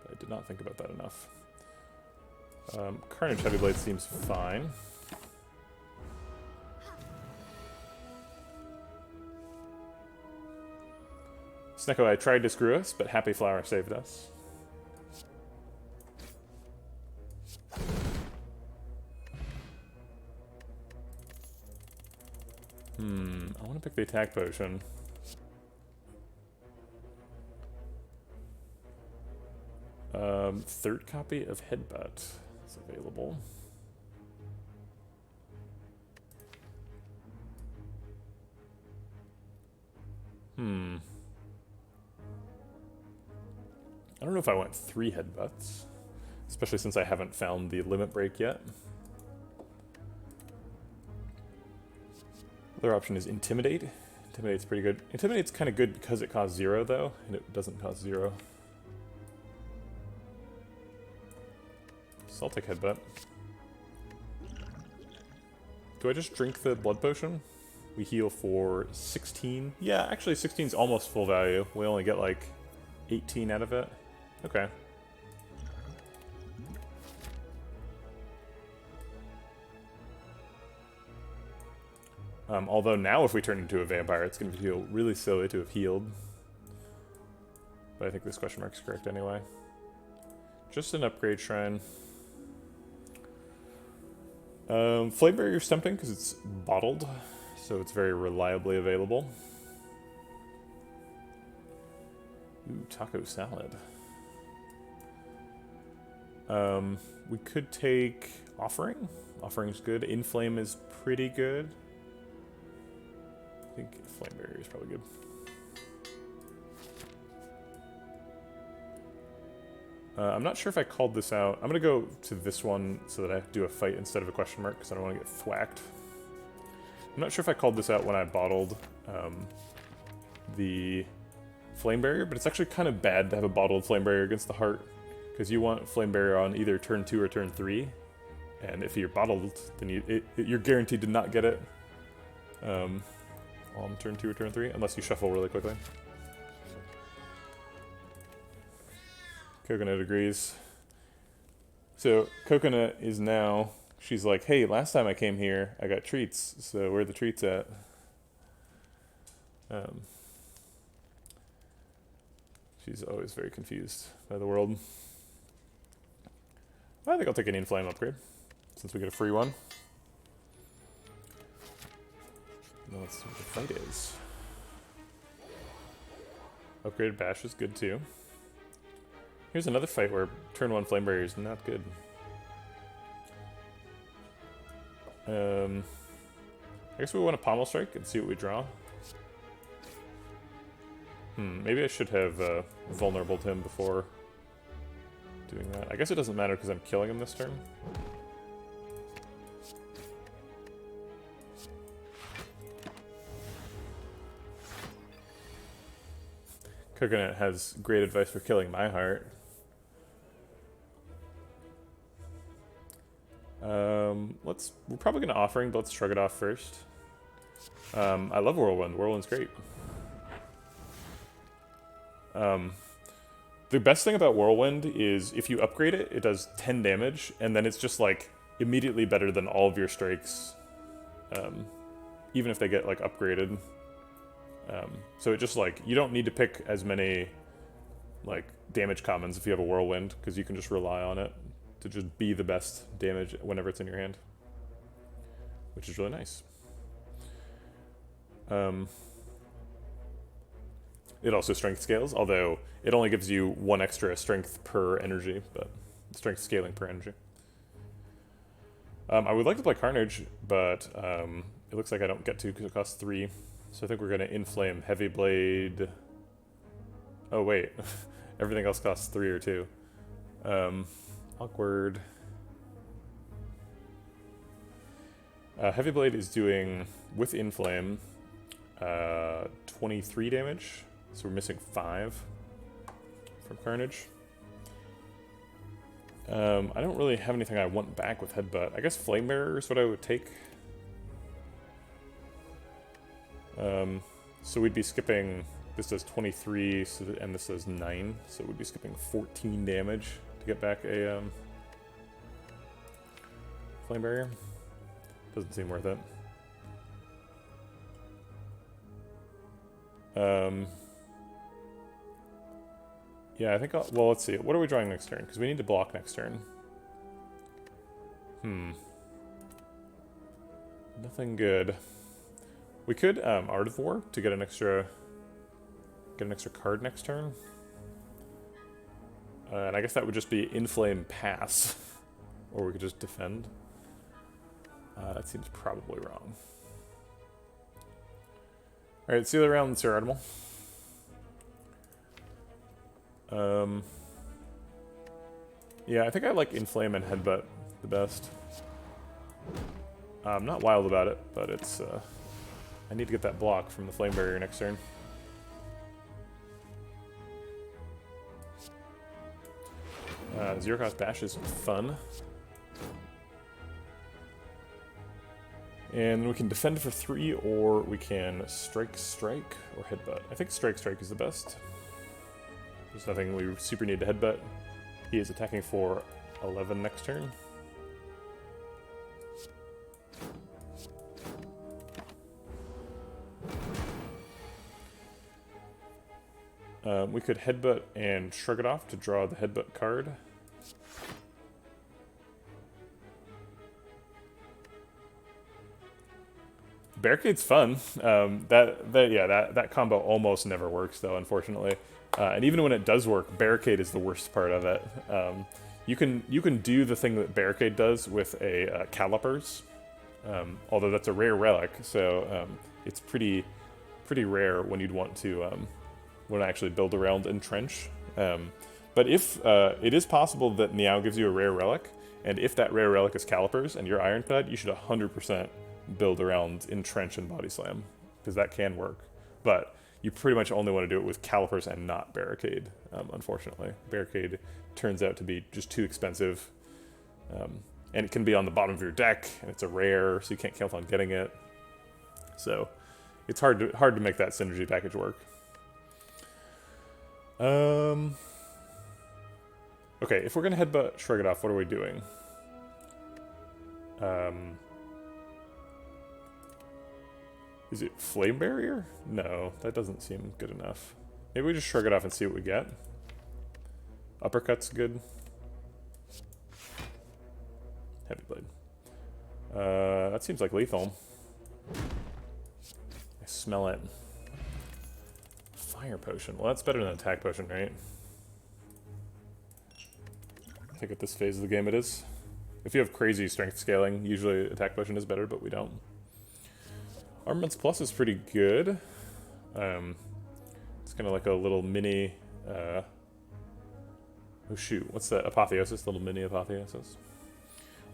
But I did not think about that enough. Carnage Heavy Blade seems fine. Snecko tried to screw us, but Happy Flower saved us. I want to pick the attack potion. Third copy of Headbutt is available. I don't know if I want 3 Headbutts, especially since I haven't found the limit break yet. Other option is Intimidate. Intimidate's pretty good. Intimidate's kind of good because it costs 0, though, and it doesn't cost 0. So I'll take Headbutt. Do I just drink the blood potion? We heal for 16. Yeah, actually 16 is almost full value. We only get like 18 out of it. Okay. Although now if we turn into a vampire, it's going to feel really silly to have healed. But I think this question mark is correct anyway. Just an upgrade shrine. Flame Barrier is tempting because it's bottled, so it's very reliably available. Ooh, taco salad. We could take Offering. Offering's good. Inflame is pretty good. I think Flame Barrier is probably good. I'm not sure if I called this out. I'm going to go to this one so that I do a fight instead of a question mark because I don't want to get thwacked. I'm not sure if I called this out when I bottled the Flame Barrier, but it's actually kind of bad to have a bottled Flame Barrier against the heart because you want Flame Barrier on either turn 2 or turn 3, and if you're bottled, then you're guaranteed to not get it on turn 2 or turn 3 unless you shuffle really quickly. Coconut agrees. So Coconut is now, she's like, hey, last time I came here, I got treats, so where are the treats at? She's always very confused by the world. I think I'll take an Inflame upgrade, since we get a free one. Now let's see what the fight is. Upgraded Bash is good too. Here's another fight where turn 1 Flame Barrier is not good. I guess we want to Pommel Strike and see what we draw. Maybe I should have vulnerable to him before doing that. I guess it doesn't matter because I'm killing him this turn. Coconut has great advice for killing my heart. We're probably going to Offering, but let's shrug it off first. I love Whirlwind. Whirlwind's great. The best thing about Whirlwind is if you upgrade it, it does 10 damage, and then it's just like immediately better than all of your strikes, even if they get like upgraded. So it just like, you don't need to pick as many like damage commons if you have a Whirlwind, because you can just rely on it to just be the best damage whenever it's in your hand, which is really nice. It also strength scales, although it only gives you 1 extra strength per energy, but strength scaling per energy. I would like to play Carnage, but it looks like I don't get to because it costs 3. So I think we're going to Inflame Heavy Blade. Oh wait, everything else costs 3 or 2. Awkward. Heavy Blade is doing, with Inflame, 23 damage. So we're missing 5 from Carnage. I don't really have anything I want back with Headbutt. I guess Flame Bearer is what I would take. So we'd be skipping, this does 23, and this does 9, so we'd be skipping 14 damage to get back a Flame Barrier. Doesn't seem worth it. Yeah, I think well, let's see. What are we drawing next turn? Because we need to block next turn. Nothing good. We could Art of War to get an extra card next turn. And I guess that would just be Inflame Pass. Or we could just defend. That seems probably wrong. Alright, see you around, Sir Admiral. Yeah, I think I like Inflame and Headbutt the best. I'm not wild about it, but it's, I need to get that block from the Flame Barrier next turn. Zero cost bash is fun. And we can defend for 3, or we can strike or headbutt. I think strike is the best. There's nothing we super need to headbutt. He is attacking for 11 next turn. We could headbutt and shrug it off to draw the headbutt card. Barricade's fun. That combo almost never works though, unfortunately. And even when it does work, Barricade is the worst part of it. You can do the thing that Barricade does with a Calipers, although that's a rare relic, so it's pretty rare when you'd want to actually build around Entrench. But if it is possible that Niao gives you a rare relic, and if that rare relic is Calipers and you're Ironclad, you should 100% build around Entrench and Body Slam, because that can work. But you pretty much only want to do it with Calipers and not Barricade, unfortunately. Barricade turns out to be just too expensive, and it can be on the bottom of your deck, and it's a rare, so you can't count on getting it. So it's hard to make that synergy package work. Okay, if we're gonna headbutt Shrug It Off, what are we doing? Is it Flame Barrier? No, that doesn't seem good enough. Maybe we just Shrug It Off and see what we get. Uppercut's good. Heavy Blade. That seems like lethal. I smell it. Fire Potion. Well, that's better than Attack Potion, right? I think at this phase of the game it is. If you have crazy strength scaling, usually Attack Potion is better, but we don't. Armaments Plus is pretty good. It's kind of like a little mini... oh shoot, what's that? Apotheosis? Little mini Apotheosis.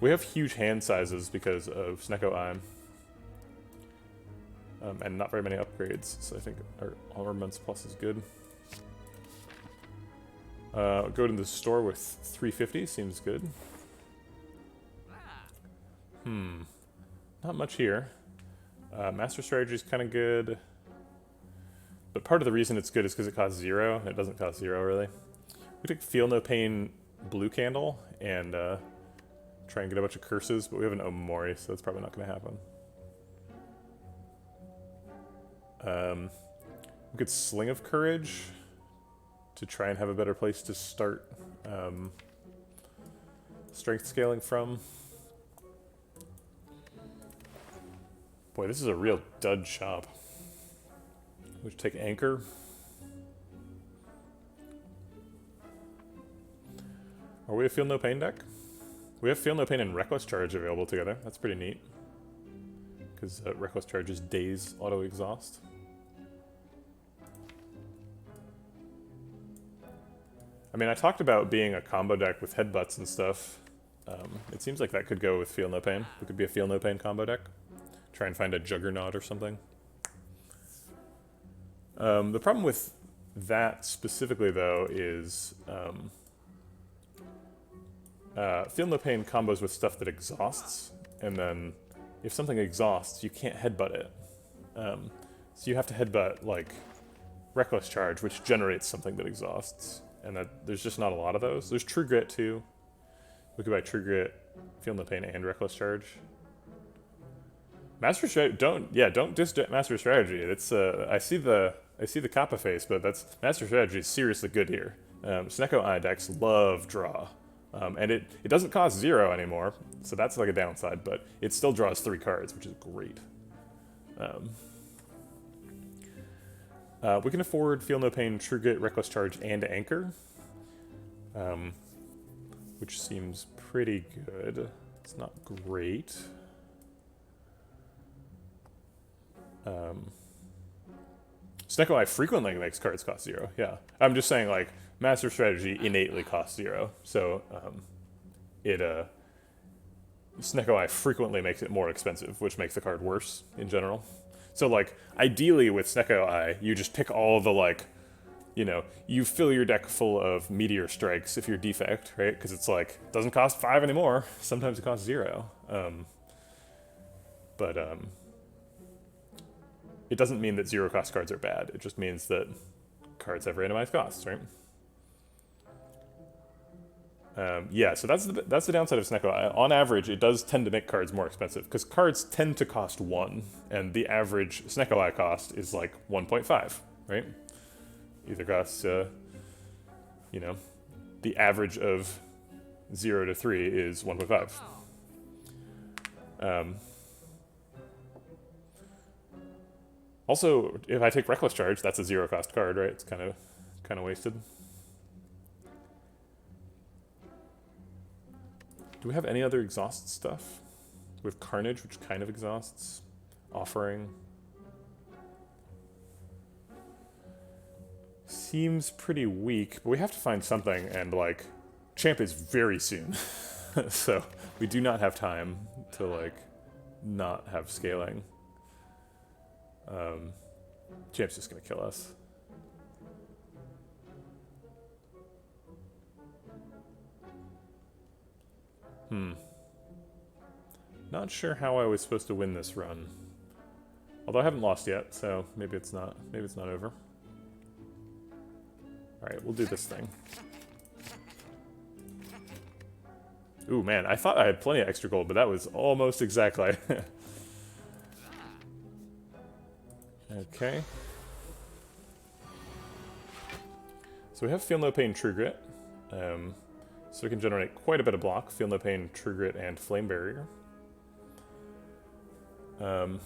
We have huge hand sizes because of Snecko Eye. And not very many upgrades, so I think our Armaments Plus is good. Go to the store with 350, seems good. Not much here. Master Strategy is kind of good. But part of the reason it's good is because it costs 0, and it doesn't cost 0, really. We took Feel No Pain Blue Candle, and try and get a bunch of curses, but we have an Omamori, so that's probably not going to happen. We could Sling of Courage to try and have a better place to start strength scaling from. Boy, this is a real dud shop. We should take Anchor. Are we a Feel No Pain deck? We have Feel No Pain and Reckless Charge available together. That's pretty neat. Because Reckless Charge is Daze Auto Exhaust. I mean, I talked about being a combo deck with headbutts and stuff. It seems like that could go with Feel No Pain. We could be a Feel No Pain combo deck. Try and find a Juggernaut or something. The problem with that specifically, though, is Feel No Pain combos with stuff that exhausts, and then if something exhausts, you can't headbutt it. So you have to headbutt, like, Reckless Charge, which generates something that exhausts. And there's just not a lot of those. There's True Grit, too. We could buy True Grit, Feel No Pain, and Reckless Charge. Master Strategy, don't diss Master Strategy. It's I see the Kappa face, but Master Strategy is seriously good here. Snecko Eye decks love draw, and it doesn't cost 0 anymore, so that's like a downside. But it still draws 3 cards, which is great. We can afford Feel No Pain, True Grit, Reckless Charge, and Anchor, which seems pretty good. It's not great. Snecko Eye frequently makes cards cost 0. Yeah, I'm just saying like Master Strategy innately costs 0, so Snecko Eye frequently makes it more expensive, which makes the card worse in general. So like ideally with Snecko Eye, you just pick all the like, you know, you fill your deck full of Meteor Strikes if you're defect, right? Because it's like doesn't cost 5 anymore. Sometimes it costs 0. But it doesn't mean that 0 cost cards are bad. It just means that cards have randomized costs, right? Yeah, so that's the downside of Snecko. On average, it does tend to make cards more expensive because cards tend to cost 1, and the average Snecko Eye cost is like 1.5, right? Either costs, you know, the average of 0 to 3 is 1.5. Also, if I take Reckless Charge, that's a 0 cost card, right? It's kind of wasted. Do we have any other exhaust stuff? We have Carnage, which kind of exhausts. Offering. Seems pretty weak, but we have to find something, and like, Champ is very soon. So we do not have time to like not have scaling. Champ's just gonna kill us. Not sure how I was supposed to win this run. Although I haven't lost yet, so maybe it's not over. Alright, we'll do this thing. Ooh, man, I thought I had plenty of extra gold, but that was almost exactly. Okay. So we have Feel No Pain, True Grit. So we can generate quite a bit of block. Feel No Pain, True Grit, and Flame Barrier. There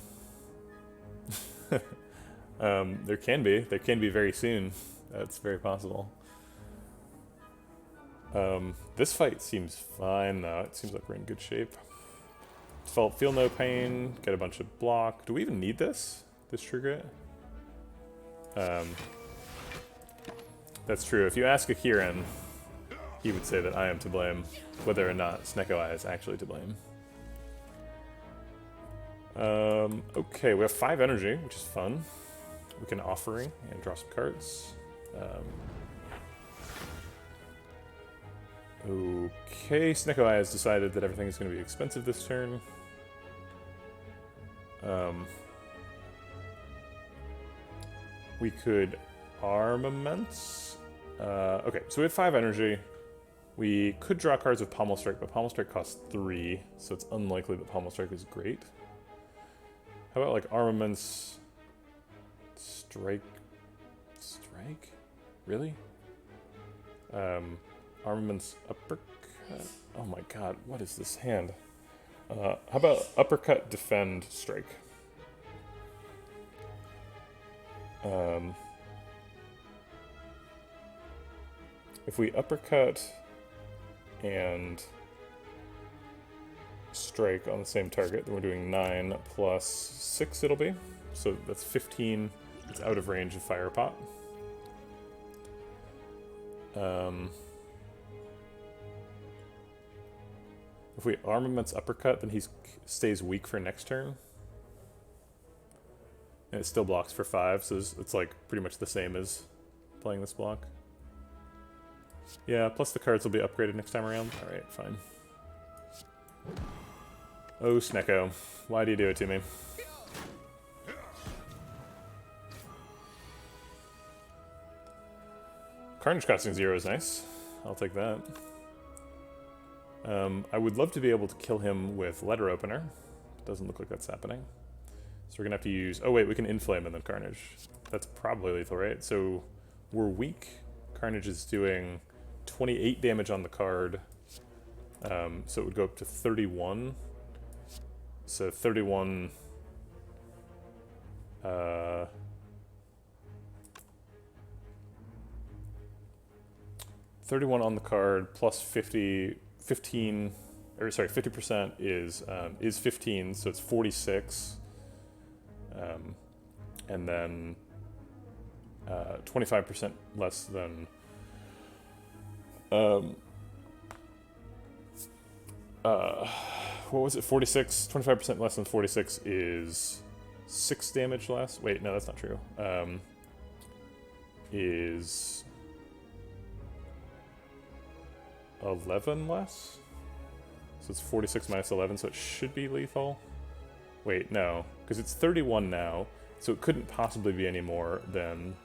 can be very soon. That's very possible. This fight seems fine though. It seems like we're in good shape. Feel No Pain, get a bunch of block. Do we even need this True Grit? That's true. If you ask a Kieran, he would say that I am to blame, whether or not Snecko Eye is actually to blame. Okay, we have 5 energy, which is fun. We can Offering and draw some cards. Okay, Snecko Eye has decided that everything is going to be expensive this turn. We could Armaments. Okay, so we have 5 energy. We could draw cards with Pommel Strike, but Pommel Strike costs 3, so it's unlikely that Pommel Strike is great. How about like Armaments, Strike? Really? Armaments, Uppercut? Oh my god, what is this hand? How about Uppercut, Defend, Strike? If we Uppercut and Strike on the same target, then we're doing 9 plus 6 it'll be. So that's 15. It's out of range of Fire Pot. If we Armaments Uppercut, then he stays weak for next turn. And it still blocks for 5, so it's like pretty much the same as playing this block. Yeah, plus the cards will be upgraded next time around. Alright, fine. Oh, Snecko. Why do you do it to me? Carnage costing 0 is nice. I'll take that. I would love to be able to kill him with Letter Opener. Doesn't look like that's happening. So we're gonna have to use... Oh wait, we can Inflame and then Carnage. That's probably lethal, right? So we're weak. Carnage is doing 28 damage on the card. So it would go up to 31. So 31... 31 on the card plus 15, or sorry, 50% is 15, so it's 46. And then 25% less than what was it? 46. 25% less than 46 is 6 damage less. Wait, no, that's not true. Is 11 less? So it's 46 minus 11, so it should be lethal. Wait, no, because it's 31 now, so it couldn't possibly be any more than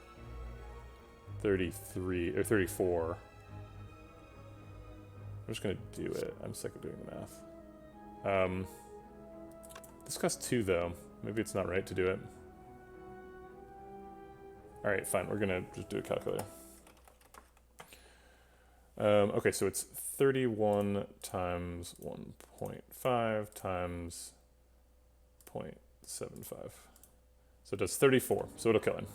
33 or 34. I'm just gonna do it. I'm sick of doing the math. This costs 2 though. Maybe it's not right to do it. Alright, fine, we're gonna just do a calculator. Okay, so it's 31 times 1.5 times 0.75. So it does 34, so it'll kill him.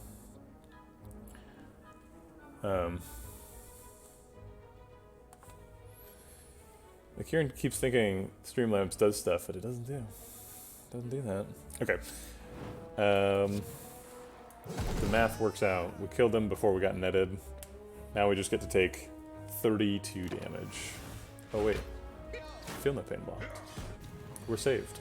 Kieran keeps thinking Streamlabs does stuff, but it doesn't do. It doesn't do that. Okay. The math works out. We killed him before we got netted. Now we just get to take 32 damage. Oh wait. Feel no pain blocked. We're saved.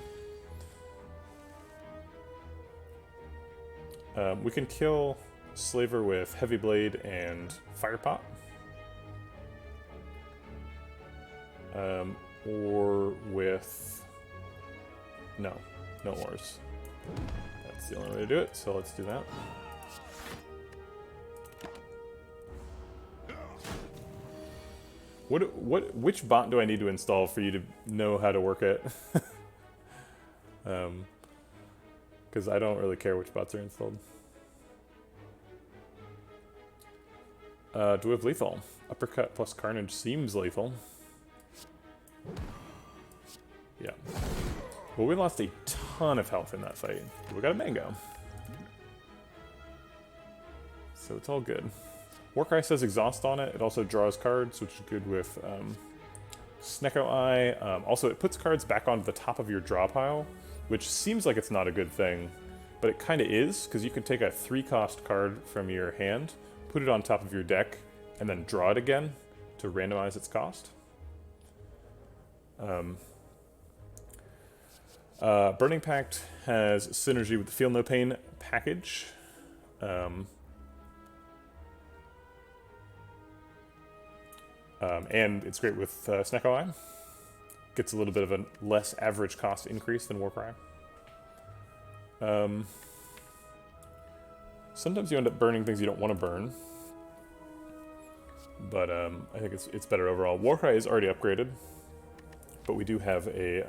We can kill Slaver with Heavy Blade and Fire Pot. Or with... No ores. That's the only way to do it, so let's do that. Which bot do I need to install for you to know how to work it? Because I don't really care which bots are installed. Do we have lethal? Uppercut plus Carnage seems lethal. Yeah. Well, we lost a ton of health in that fight. We got a mango. So it's all good. Warcry says exhaust on it. It also draws cards, which is good with Snecko Eye. Also, it puts cards back onto the top of your draw pile, which seems like it's not a good thing, but it kind of is, because you can take a 3-cost card from your hand, put it on top of your deck, and then draw it again to randomize its cost. Burning Pact has synergy with the Feel No Pain package. And it's great with Snecko Eye. Gets a little bit of a less average cost increase than Warcry. Sometimes you end up burning things you don't want to burn. But I think it's better overall. Warcry is already upgraded. But we do have a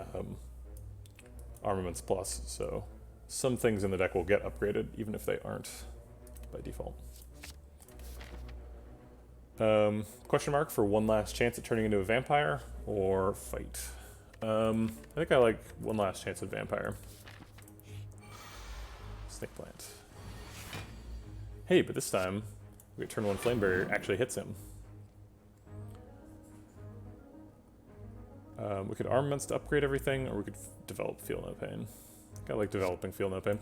Armaments Plus, so some things in the deck will get upgraded, even if they aren't by default. Question mark for one last chance at turning into a vampire, or fight? I think I like one last chance at vampire. Snake Plant. Hey, but this time, we get turn 1 Flame Barrier actually hits him. We could Armaments to upgrade everything, or we could develop Feel No Pain. I think I like developing Feel No Pain.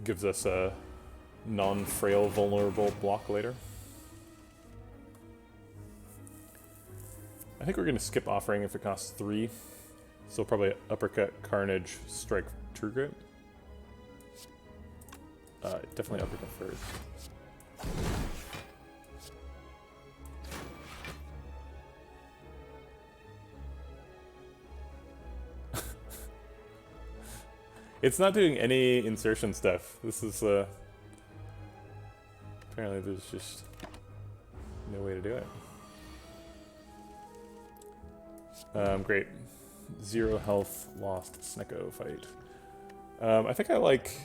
Gives us a non-frail, vulnerable block later. I think we're going to skip Offering if it costs 3. So probably Uppercut, Carnage, Strike, True Grit. Definitely Uppercut first. It's not doing any insertion stuff. This is, apparently there's just no way to do it. Great. 0 health lost Snecko fight. I think I like,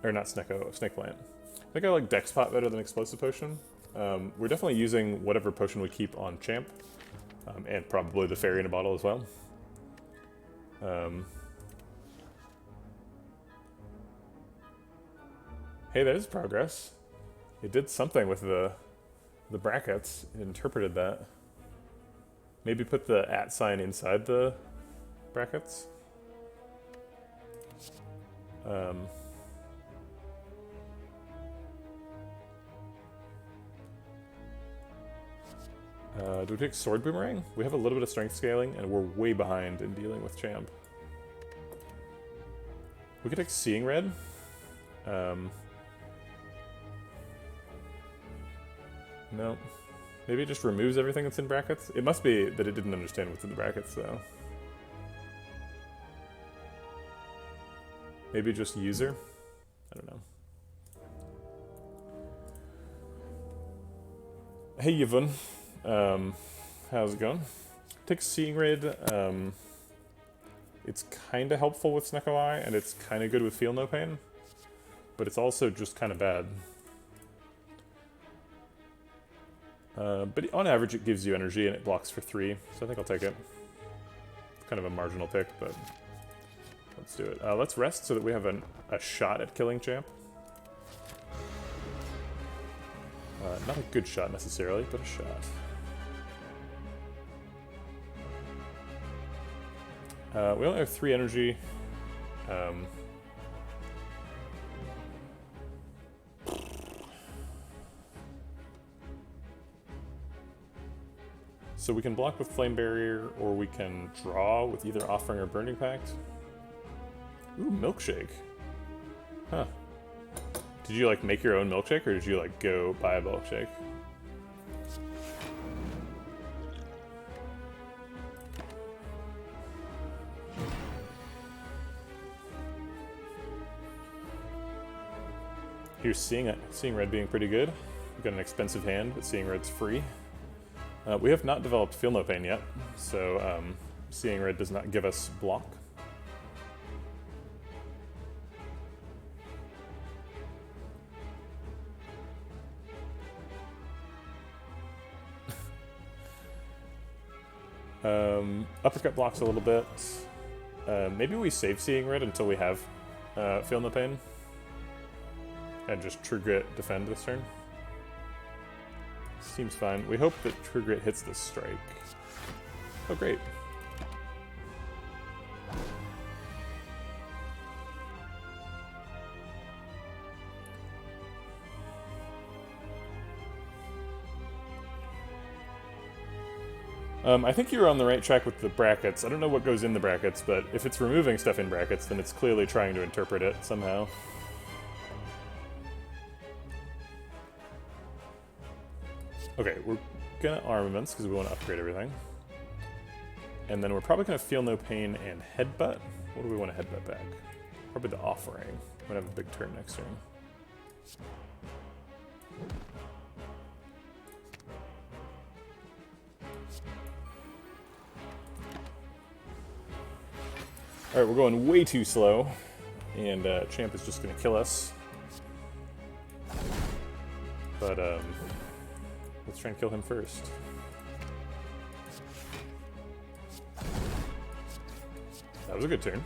or not Snecko, Snake Plant. I think I like Dex Pot better than Explosive Potion. We're definitely using whatever potion we keep on Champ, and probably the Fairy in a bottle as well. Hey, there's progress. It did something with the the brackets. It interpreted that. Maybe put the @ sign inside the brackets. Do we take Sword Boomerang? We have a little bit of strength scaling, and we're way behind in dealing with Champ. We could take Seeing Red. No. Maybe it just removes everything that's in brackets? It must be that it didn't understand what's in the brackets, though. Maybe just user? I don't know. Hey, Yvonne. How's it going? Take Seeing Red. It's kind of helpful with Snecko Eye, and it's kind of good with Feel No Pain. But it's also just kind of bad. But on average, it gives you energy, and it blocks for 3, so I think I'll take it. It's kind of a marginal pick, but let's do it. Let's rest so that we have a shot at killing Champ. Not a good shot necessarily, but a shot. We only have 3 energy. So we can block with Flame Barrier, or we can draw with either Offering or Burning Pact. Ooh, Milkshake. Huh. Did you, like, make your own milkshake, or did you, like, go buy a milkshake? Here's Seeing Red being pretty good. We've got an expensive hand, but Seeing Red's free. We have not developed Feel No Pain yet, so Seeing Red does not give us block. Uppercut blocks a little bit. Maybe we save Seeing Red until we have Feel No Pain. And just True Grit defend this turn. Seems fine. We hope that True Grit hits the strike. Oh, great. I think you're on the right track with the brackets. I don't know what goes in the brackets, but if it's removing stuff in brackets, then it's clearly trying to interpret it somehow. Okay, we're gonna Armaments because we want to upgrade everything. And then we're probably gonna Feel No Pain and Headbutt. What do we want to Headbutt back? Probably the Offering. I'm gonna have a big turn next turn. Alright, we're going way too slow, and Champ is just going to kill us. But, let's try and kill him first. That was a good turn.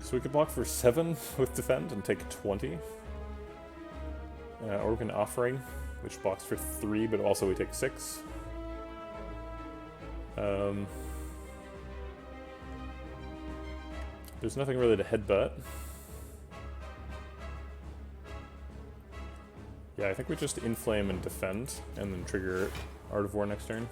So we could block for 7 with Defend and take 20. Or we can Offering, which blocks for 3, but also we take 6. There's nothing really to Headbutt. Yeah, I think we just Inflame and Defend, and then trigger Art of War next turn.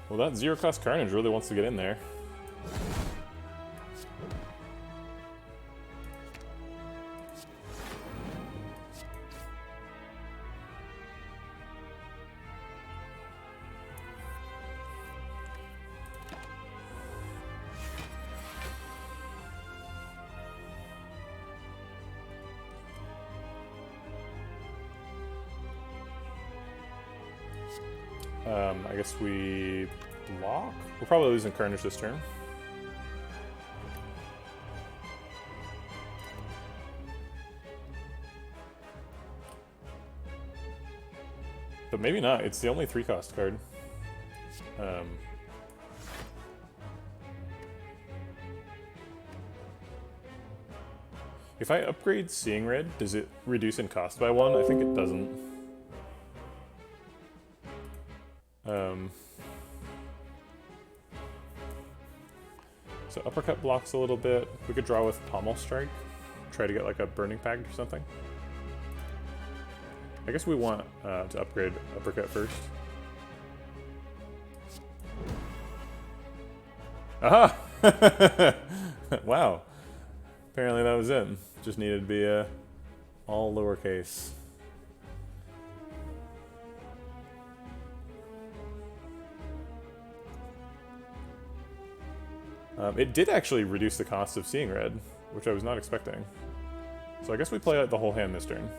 Well, that zero-cost Carnage really wants to get in there. I guess we block. We're probably losing Carnage this turn. But maybe not. It's the only 3-cost card. If I upgrade Seeing Red, does it reduce in cost by 1? I think it doesn't. So Uppercut blocks a little bit. We could draw with Pommel Strike. Try to get like a Burning Pact or something. I guess we want to upgrade Uppercut first. Aha! Wow. Apparently that was it. Just needed to be all lowercase. It did actually reduce the cost of Seeing Red, which I was not expecting. So I guess we play out the whole hand this turn.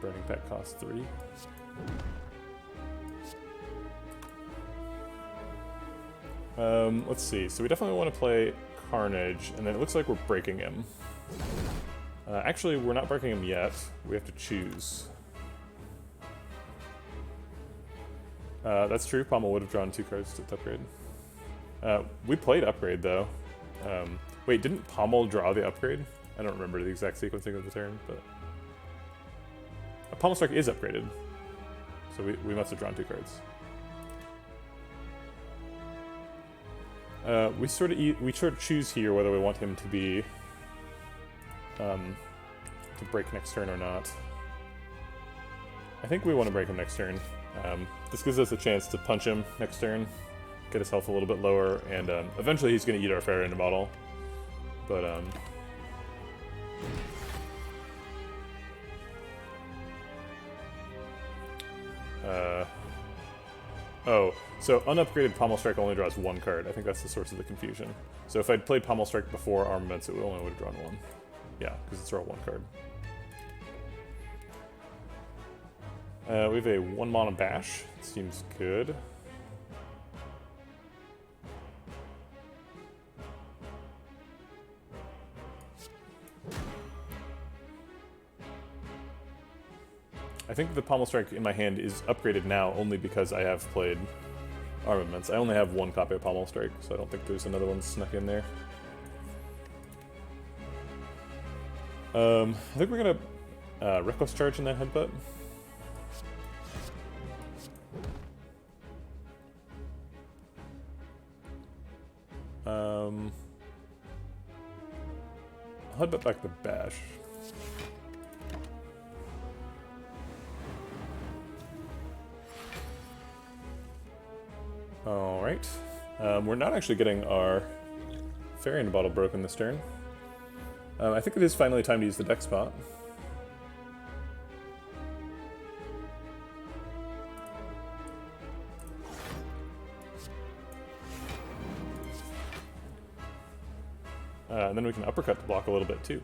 Burning Pact costs 3. Let's see. So we definitely want to play Carnage, and then it looks like we're breaking him. Actually, we're not breaking him yet. We have to choose. That's true. Pommel would have drawn 2 cards to upgrade. We played Upgrade, though. Wait, didn't Pommel draw the Upgrade? I don't remember the exact sequencing of the turn, but... Pommel Strike is upgraded. So we must have drawn 2 cards. We sort of choose here whether we want him to be... to break next turn or not. I think we want to break him next turn. This gives us a chance to punch him next turn, get his health a little bit lower, and eventually he's going to eat our Fairy in the bottle. But, oh, so unupgraded Pommel Strike only draws 1 card. I think that's the source of the confusion. So if I'd played Pommel Strike before Armaments, it only would have drawn 1. Yeah, because it's draw 1 card. We have a 1-mana Bash. Seems good. I think the Pommel Strike in my hand is upgraded now only because I have played Armaments. I only have 1 copy of Pommel Strike, so I don't think there's another one snuck in there. I think we're gonna Reckless Charge in that Headbutt. I'll headbutt back the Bash. Alright. We're not actually getting our Fairy in the Bottle broken this turn. I think it is finally time to use the deck spot. And then we can uppercut to block a little bit too.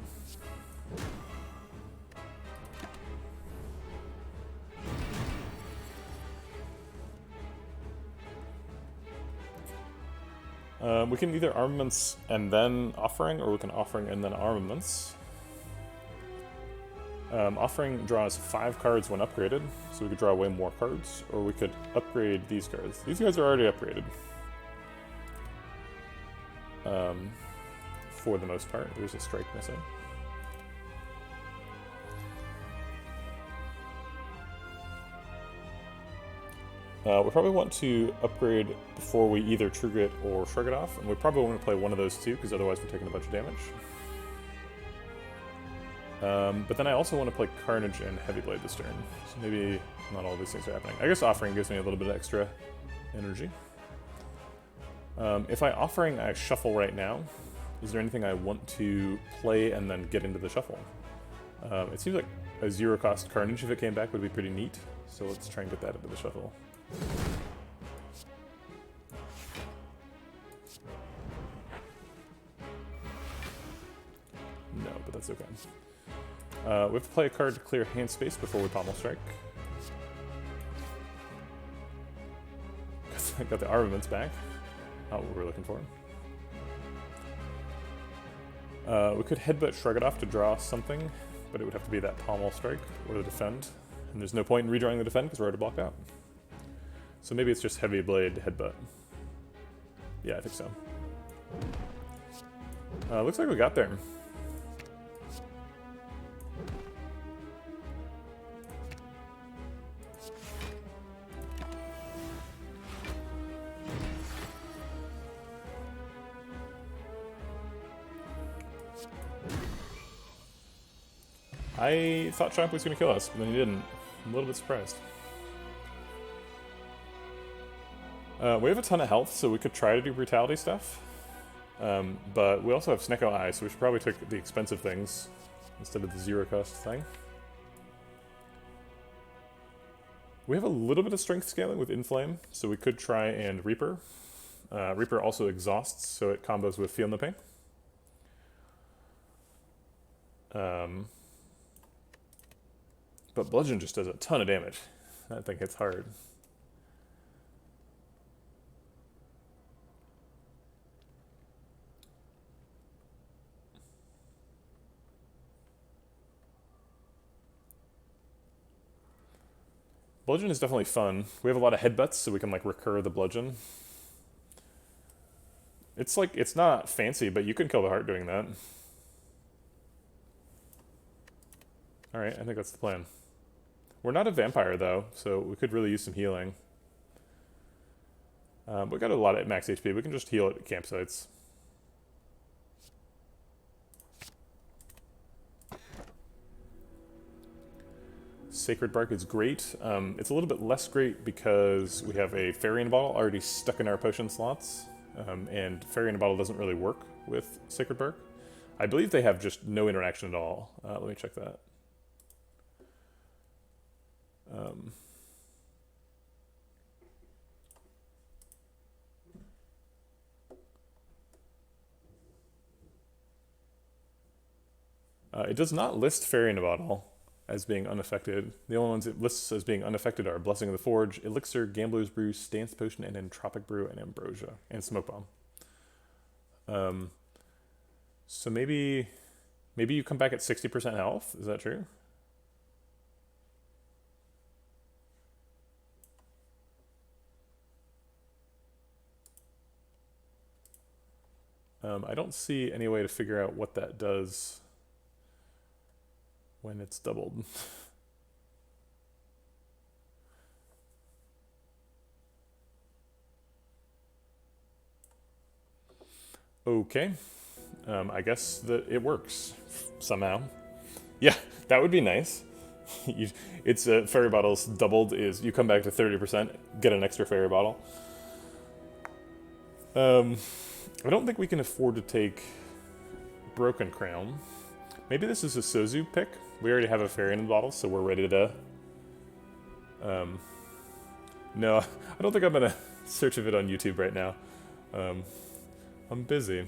We can either Armaments and then Offering, or we can Offering and then Armaments. Offering draws 5 cards when upgraded, so we could draw way more cards, or we could upgrade these cards. These cards are already upgraded. For the most part. There's a strike missing. We probably want to upgrade before we either trigger it or shrug it off, and we probably want to play one of those two, because otherwise we're taking a bunch of damage. But then I also want to play Carnage and Heavy Blade this turn, so maybe not all these things are happening. I guess Offering gives me a little bit of extra energy. If I Offering, I shuffle right now. Is there anything I want to play and then get into the shuffle? It seems like a 0-cost Carnage, if it came back, would be pretty neat, so let's try and get that into the shuffle. No, but that's okay. We have to play a card to clear hand space before we Pommel Strike. Got the armaments back. Not what we were looking for. We could Headbutt Shrug It Off to draw something, but it would have to be that Pommel Strike or the Defend. And there's no point in redrawing the Defend because we're already blocked out. So maybe it's just Heavy Blade Headbutt. Yeah, I think so. Looks like we got there. I thought Chomp was going to kill us, but then he didn't. I'm a little bit surprised. We have a ton of health, so we could try to do Brutality stuff. But we also have Snecko Eye, so we should probably take the expensive things instead of the zero-cost thing. We have a little bit of strength scaling with Inflame, so we could try and Reaper. Reaper also exhausts, so it combos with Feel No Pain. But Bludgeon just does a ton of damage. That thing hits hard. Bludgeon is definitely fun. We have a lot of headbutts, so we can like recur the Bludgeon. It's like, it's not fancy, but you can kill the heart doing that. Alright, I think that's the plan. We're not a vampire though, so we could really use some healing. We got a lot of max HP, we can just heal at campsites. Sacred Bark is great. It's a little bit less great because we have a Fairy in a Bottle already stuck in our potion slots, and Fairy in a Bottle doesn't really work with Sacred Bark. I believe they have just no interaction at all. Let me check that. It does not list Fairy in a Bottle as being unaffected. The only ones it lists as being unaffected are Blessing of the Forge, Elixir, Gambler's Brew, Stance Potion, and Entropic Brew, and Ambrosia, and Smoke Bomb. So maybe you come back at 60% health, is that true? I don't see any way to figure out what that does when it's doubled. Okay. I guess that it works somehow. Yeah, that would be nice. It's Fairy Bottles doubled is you come back to 30%, get an extra Fairy Bottle. I don't think we can afford to take Broken Crown. Maybe this is a Sozu pick. We already have a Fairy in the bottle, so we're ready to... No, I don't think I'm going to search of it on YouTube right now. I'm busy.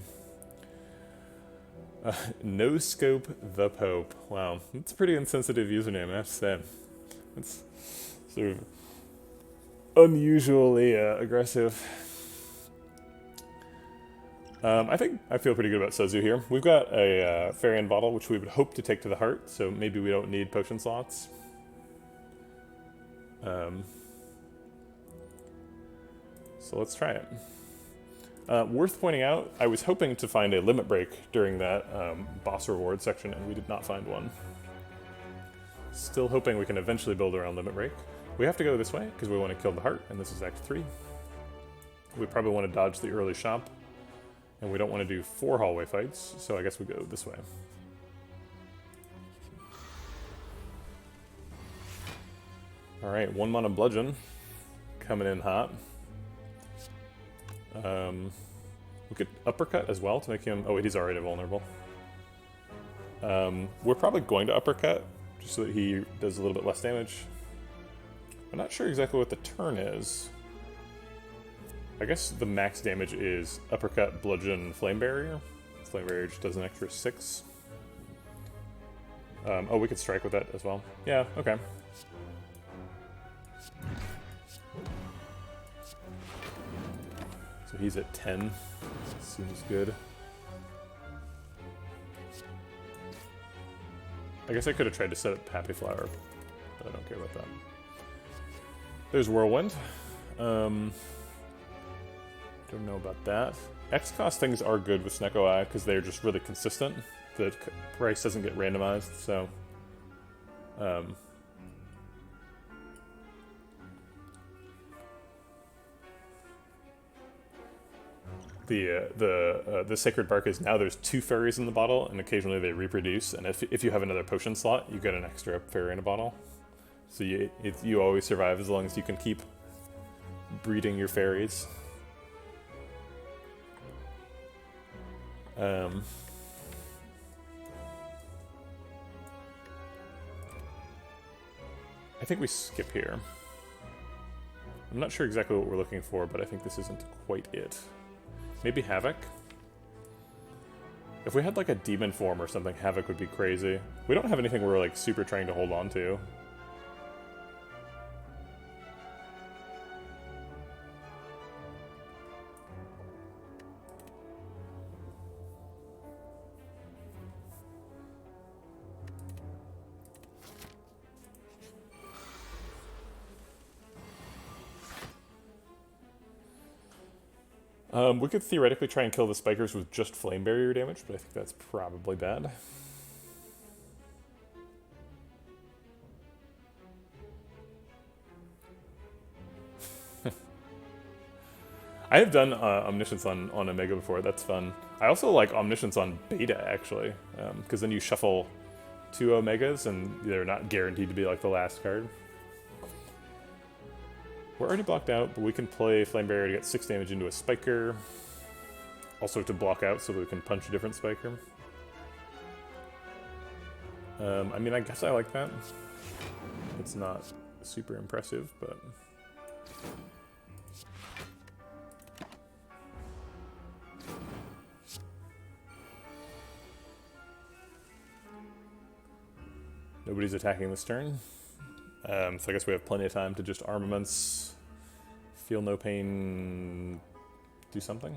No Scope the Pope. Wow, that's a pretty insensitive username, I have to say. It's sort of unusually aggressive. I think I feel pretty good about Sozu here. We've got a Fairy in Bottle, which we would hope to take to the heart, so maybe we don't need potion slots. So let's try it. Worth pointing out, I was hoping to find a limit break during that boss reward section, and we did not find one. Still hoping we can eventually build around limit break. We have to go this way, because we want to kill the heart, and this is Act 3. We probably want to dodge the early shop. And we don't want to do 4 hallway fights, so I guess we go this way. Alright, 1 mana Bludgeon. Coming in hot. We could Uppercut as well to make him... Oh wait, he's already vulnerable. We're probably going to Uppercut, just so that he does a little bit less damage. I'm not sure exactly what the turn is. I guess the max damage is Uppercut, Bludgeon, Flame Barrier. Flame Barrier just does an extra 6. Oh, we could strike with that as well. Yeah, okay. So he's at 10. Seems good. I guess I could have tried to set up Happy Flower, but I don't care about that. There's Whirlwind. Don't know about that. X-cost things are good with Snecko Eye because they're just really consistent. The price doesn't get randomized, so... The Sacred Bark is now there's 2 fairies in the bottle, and occasionally they reproduce, and if you have another potion slot, you get an extra fairy in a bottle. So you always survive as long as you can keep breeding your fairies. I think we skip here. I'm not sure exactly what we're looking for, but I think this isn't quite it. Maybe Havoc? If we had like a demon form or something, Havoc would be crazy. We don't have anything we're like super trying to hold on to. We could theoretically try and kill the spikers with just flame barrier damage, but I think that's probably bad. I have done Omniscience on Omega before, that's fun. I also like Omniscience on Beta, actually, because then you shuffle 2 Omegas, and they're not guaranteed to be like the last card. We're already blocked out, but we can play Flame Barrier to get 6 damage into a Spiker. Also to block out so that we can punch a different Spiker. I mean, I guess I like that. It's not super impressive, but... Nobody's attacking this turn. So I guess we have plenty of time to just armaments, feel no pain, do something.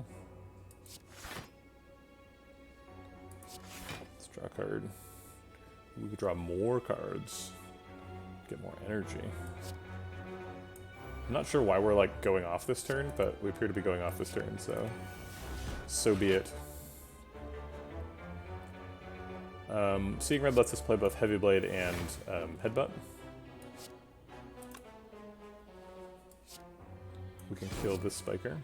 Let's draw a card. We could draw more cards, get more energy. I'm not sure why we're like going off this turn, but we appear to be going off this turn, so be it. Seeing Red lets us play both Heavy Blade and Headbutt. We can kill this Spiker.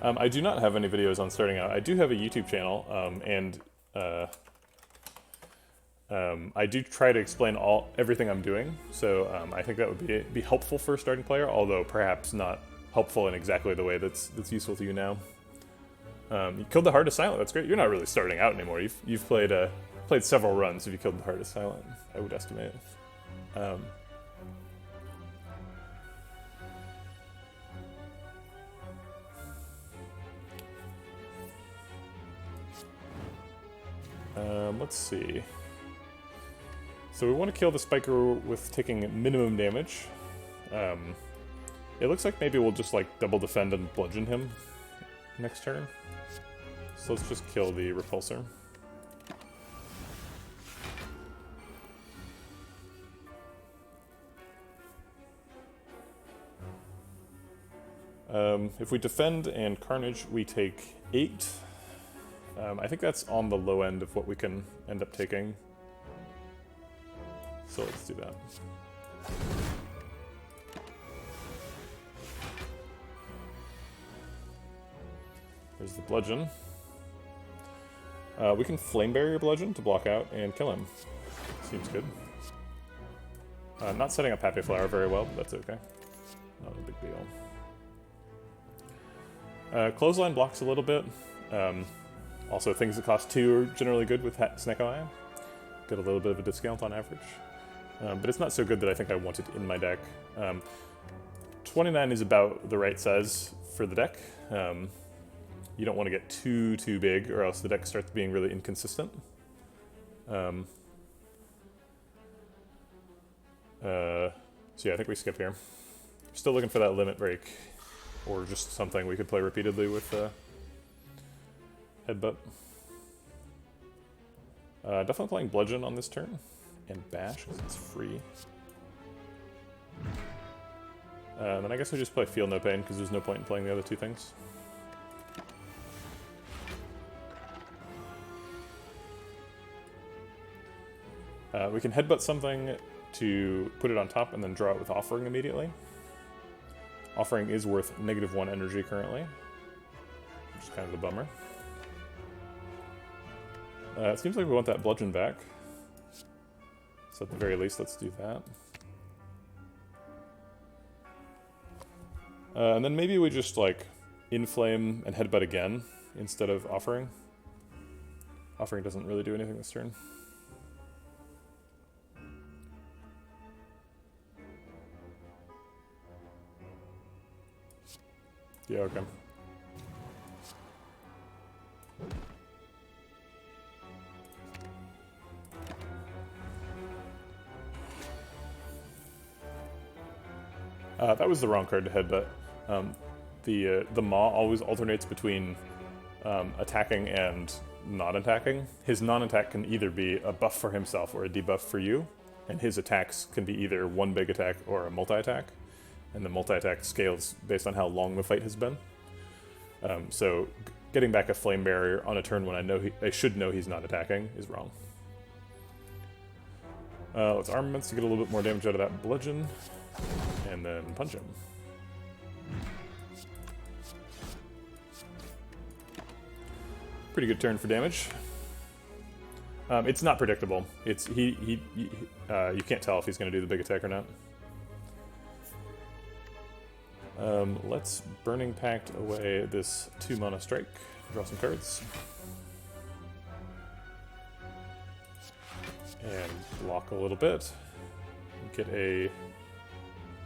I do not have any videos on starting out. I do have a YouTube channel, and I do try to explain everything I'm doing, so I think that would be helpful for a starting player, although perhaps not helpful in exactly the way that's useful to you now. You killed the Hardest Silent, that's great. You're not really starting out anymore. You've played several runs if you killed the Hardest Silent, I would estimate. Let's see. So we want to kill the Spiker with taking minimum damage. It looks like maybe we'll just like double defend and bludgeon him next turn. So let's just kill the Repulsor. If we defend and Carnage, we take 8. I think that's on the low end of what we can end up taking. So let's do that. There's the Bludgeon. We can Flame Barrier Bludgeon to block out and kill him. Seems good. Not setting up Happy Flower very well, but that's okay. Not a big deal. Clothesline blocks a little bit. Also, things that cost 2 are generally good with Snecko Eye. Get a little bit of a discount on average. but it's not so good that I think I want it in my deck. 29 is about the right size for the deck. You don't want to get too big, or else the deck starts being really inconsistent. So yeah, I think we skip here. Still looking for that limit break, or just something we could play repeatedly with Headbutt. Definitely playing Bludgeon on this turn, and Bash, because it's free. Then I guess we just play Feel No Pain, because there's no point in playing the other two things. We can Headbutt something to put it on top and then draw it with Offering immediately. Offering is worth -1 energy currently, which is kind of a bummer. It seems like we want that Bludgeon back, so at the very least, let's do that. And then maybe we just, like, Inflame and Headbutt again instead of Offering. Offering doesn't really do anything this turn. Yeah, okay. That was the wrong card to Headbutt. The Maw always alternates between attacking and not attacking. His non-attack can either be a buff for himself or a debuff for you, and his attacks can be either one big attack or a multi-attack. And the multi-attack scales based on how long the fight has been. So getting back a Flame Barrier on a turn when I should know he's not attacking is wrong. Let's Armaments to get a little bit more damage out of that Bludgeon, and then punch him. Pretty good turn for damage. It's not predictable. You can't tell if he's going to do the big attack or not. Let's Burning Pact away this 2-mana strike. Draw some cards. And block a little bit. Get a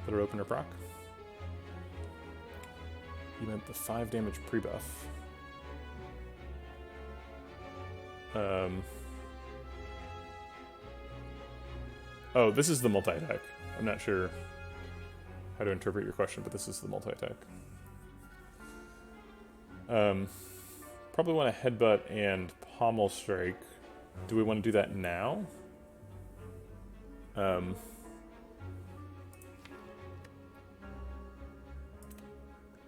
Letter Opener proc. You meant the 5 damage pre-buff. Oh, this is the multi-attack. I'm not sure how to interpret your question, but this is the multi-attack. Probably want to Headbutt and Pommel Strike. Do we want to do that now?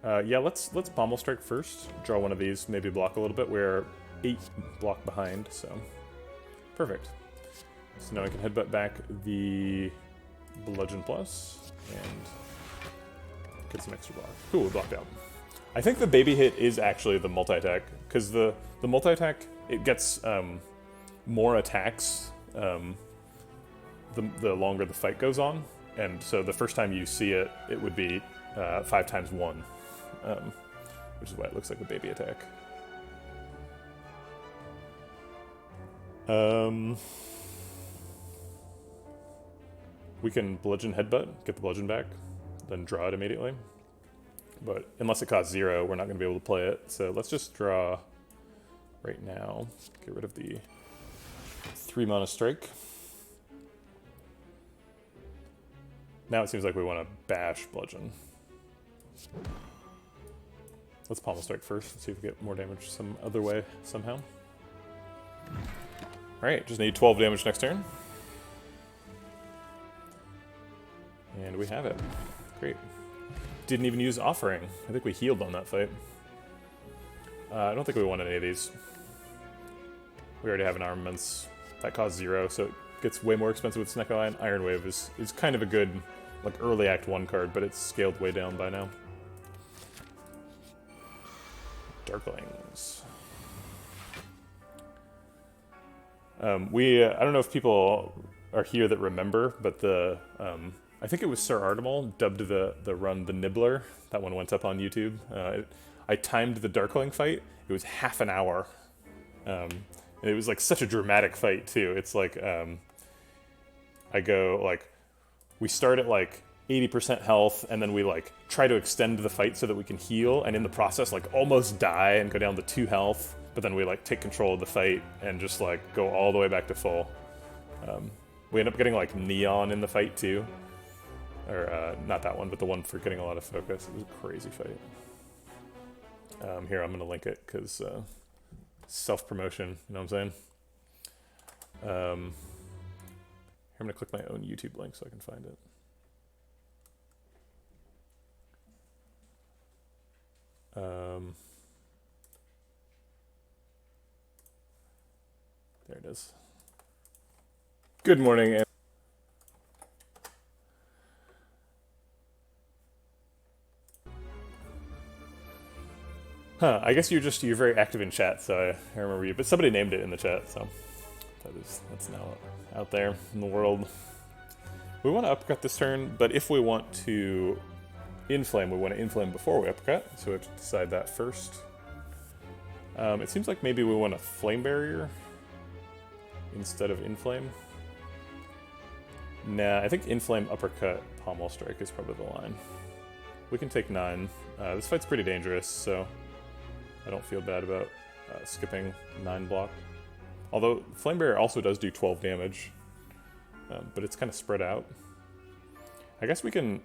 Yeah, let's Pommel Strike first. Draw one of these, maybe block a little bit. We're 8 block behind, so perfect. So now I can Headbutt back the Bludgeon Plus and get some extra block. Cool, we blocked out. I think the baby hit is actually the multi-attack, because the multi-attack, it gets more attacks the longer the fight goes on, and so the first time you see it, it would be 5 times 1, which is why it looks like the baby attack. We can Bludgeon Headbutt, get the Bludgeon back, then draw it immediately. But unless it costs 0, we're not going to be able to play it. So let's just draw right now. Get rid of the 3-mana strike. Now it seems like we want to bash Bludgeon. Let's Pommel Strike first and see if we get more damage some other way somehow. Alright, just need 12 damage next turn. And we have it. Great. Didn't even use Offering. I think we healed on that fight. I don't think we want any of these. We already have an Armaments. That costs 0, so it gets way more expensive with Snecko, and Iron Wave is kind of a good, like, early Act 1 card, but it's scaled way down by now. Darklings. I don't know if people are here that remember, but I think it was Sir Artemal dubbed the run the Nibbler. That one went up on YouTube. I timed the Darkling fight. It was half an hour. And it was like such a dramatic fight too. It's like I go, like, we start at, like, 80% health, and then we, like, try to extend the fight so that we can heal, and in the process, like, almost die and go down to 2 health, but then we, like, take control of the fight and just, like, go all the way back to full. We end up getting, like, Neon in the fight, too. Or, not that one, but the one for getting a lot of focus. It was a crazy fight. Here, I'm going to link it, because self-promotion, you know what I'm saying? Here, I'm going to click my own YouTube link so I can find it. There it is. Good morning. I guess you're very active in chat, so I remember you. But somebody named it in the chat, so that's now out there in the world. We want to uppercut this turn, but if we want to inflame, we want to inflame before we uppercut, so we have to decide that first. It seems like maybe we want a flame barrier instead of inflame. Nah, I think inflame, uppercut, pommel strike is probably the line. We can take 9. This fight's pretty dangerous, so I don't feel bad about skipping 9 block. Although flame barrier also does do 12 damage, but it's kind of spread out. I guess we can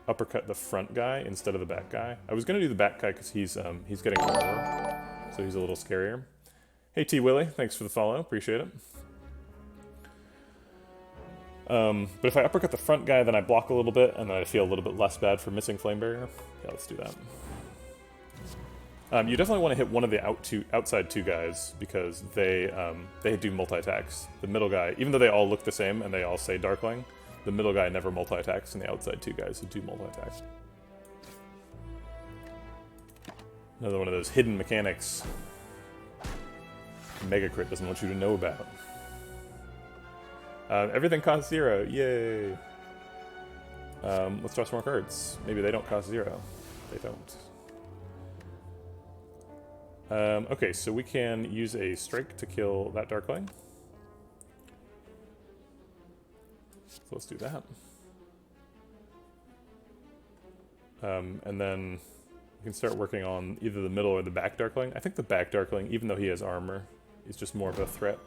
uppercut the front guy instead of the back guy. I was gonna do the back guy because he's getting more, so he's a little scarier. Hey T Willie, thanks for the follow, appreciate it. But if I uppercut the front guy, then I block a little bit, and then I feel a little bit less bad for missing flame barrier. Yeah, let's do that. You definitely want to hit one of the outside 2 guys, because they do multi-attacks. The middle guy, even though they all look the same and they all say Darkling, the middle guy never multi-attacks, and the outside 2 guys who do multi-attacks. Another one of those hidden mechanics Mega Crit doesn't want you to know about. Everything costs 0, yay! Let's draw some more cards. Maybe they don't cost 0. They don't. Okay, so we can use a strike to kill that Darkling. So let's do that. And then we can start working on either the middle or the back Darkling. I think the back Darkling, even though he has armor, is just more of a threat.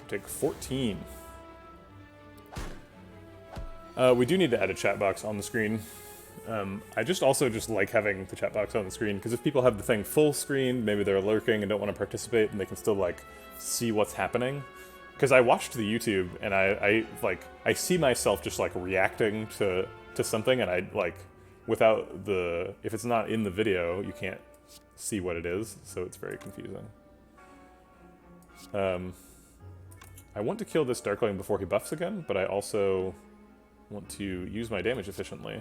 Take 14. We do need to add a chat box on the screen. I also like having the chat box on the screen, because if people have the thing full screen, maybe they're lurking and don't want to participate, and they can still like see what's happening. Because I watched the YouTube and I see myself just like reacting to something, and without if it's not in the video, you can't see what it is, so it's very confusing. I want to kill this Darkling before he buffs again, but I also want to use my damage efficiently.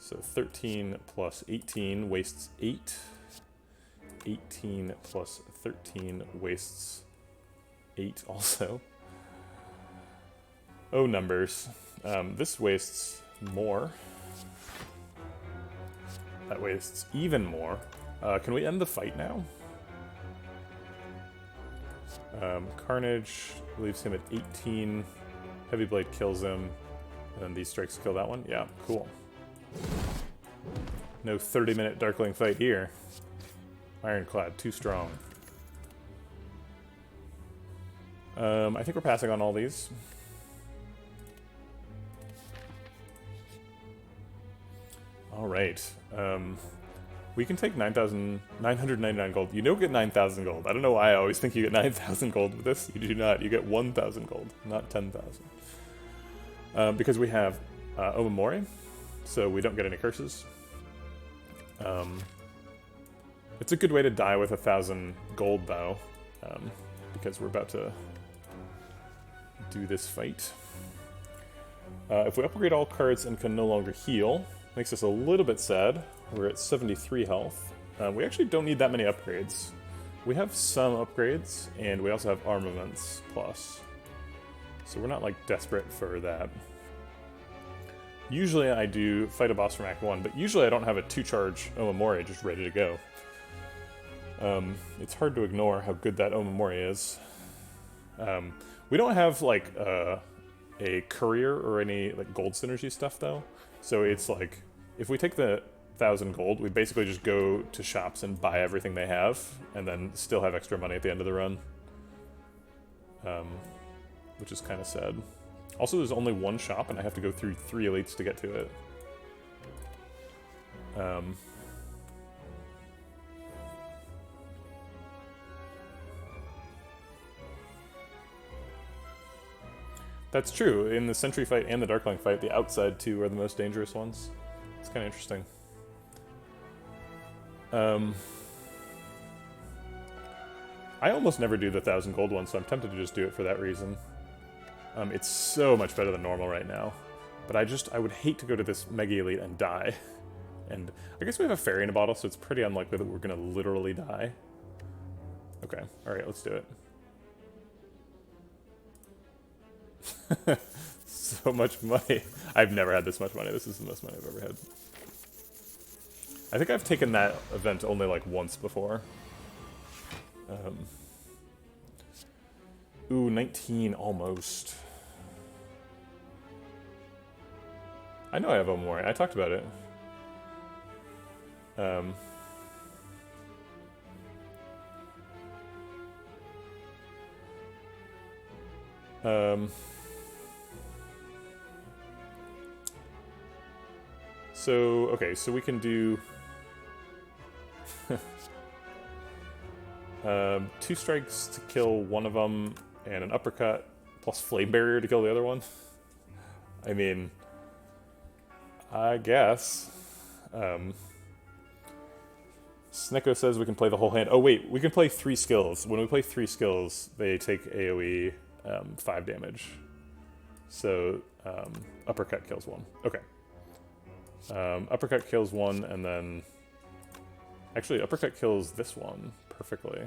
So 13 plus 18 wastes 8. 18 plus 13 wastes 8 also. Oh, numbers. This wastes more. That wastes even more. Can we end the fight now? Carnage leaves him at 18. Heavy Blade kills him. And then these strikes kill that one? Yeah, cool. No 30-minute Darkling fight here. Ironclad, too strong. I think we're passing on all these. Alright. We can take 9,999 gold. You don't get 9,000 gold. I don't know why I always think you get 9,000 gold with this. You do not. You get 1,000 gold, not 10,000. Because we have Omamori, so we don't get any curses. It's a good way to die with 1,000 gold, though, because we're about to do this fight. If we upgrade all cards and can no longer heal, makes us a little bit sad. We're at 73 health. We actually don't need that many upgrades. We have some upgrades, and we also have armaments plus. So we're not, like, desperate for that. Usually I do fight a boss from Act 1, but usually I don't have a 2-charge Omamori just ready to go. It's hard to ignore how good that Omamori is. We don't have, like, a courier or any, like, gold synergy stuff, though. So it's like, if we take the 1,000 gold, we basically just go to shops and buy everything they have, and then still have extra money at the end of the run. Which is kind of sad. Also, there's only one shop, and I have to go through 3 elites to get to it. That's true. In the Sentry fight and the Darkling fight, the outside two are the most dangerous ones. It's kind of interesting. I almost never do the 1,000 gold one, so I'm tempted to just do it for that reason. It's so much better than normal right now. But I would hate to go to this Mega Elite and die. And I guess we have a fairy in a bottle, so it's pretty unlikely that we're going to literally die. Okay, alright, let's do it. So much money. I've never had this much money. This is the most money I've ever had. I think I've taken that event only like once before. Ooh, 19 almost. I know I have Omori. I talked about it. So, okay, so we can do 2 strikes to kill one of them, and an uppercut, plus flame barrier to kill the other one. I mean, I guess. Snecko says we can play the whole hand. Oh wait, we can play 3 skills. When we play 3 skills, they take AoE 5 damage. So, uppercut kills 1. Okay. Uppercut kills 1, and then... Actually, uppercut kills this one perfectly.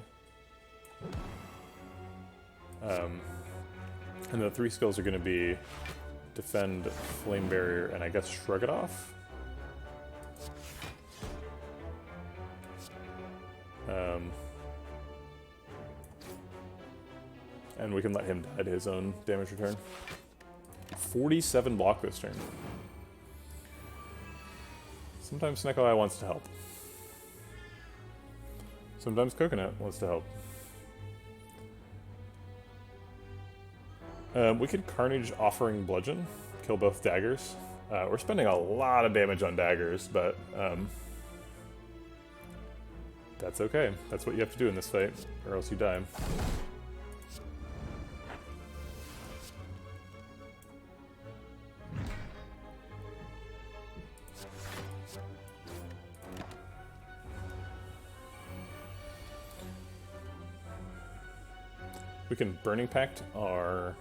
And the 3 skills are going to be defend, flame barrier, and I guess shrug it off. And we can let him die to his own damage return. 47 block this turn. Sometimes Snecko Eye wants to help. Sometimes Coconut wants to help. We could Carnage Offering Bludgeon, kill both daggers. We're spending a lot of damage on daggers, but that's okay. That's what you have to do in this fight, or else you die. We can Burning Pact our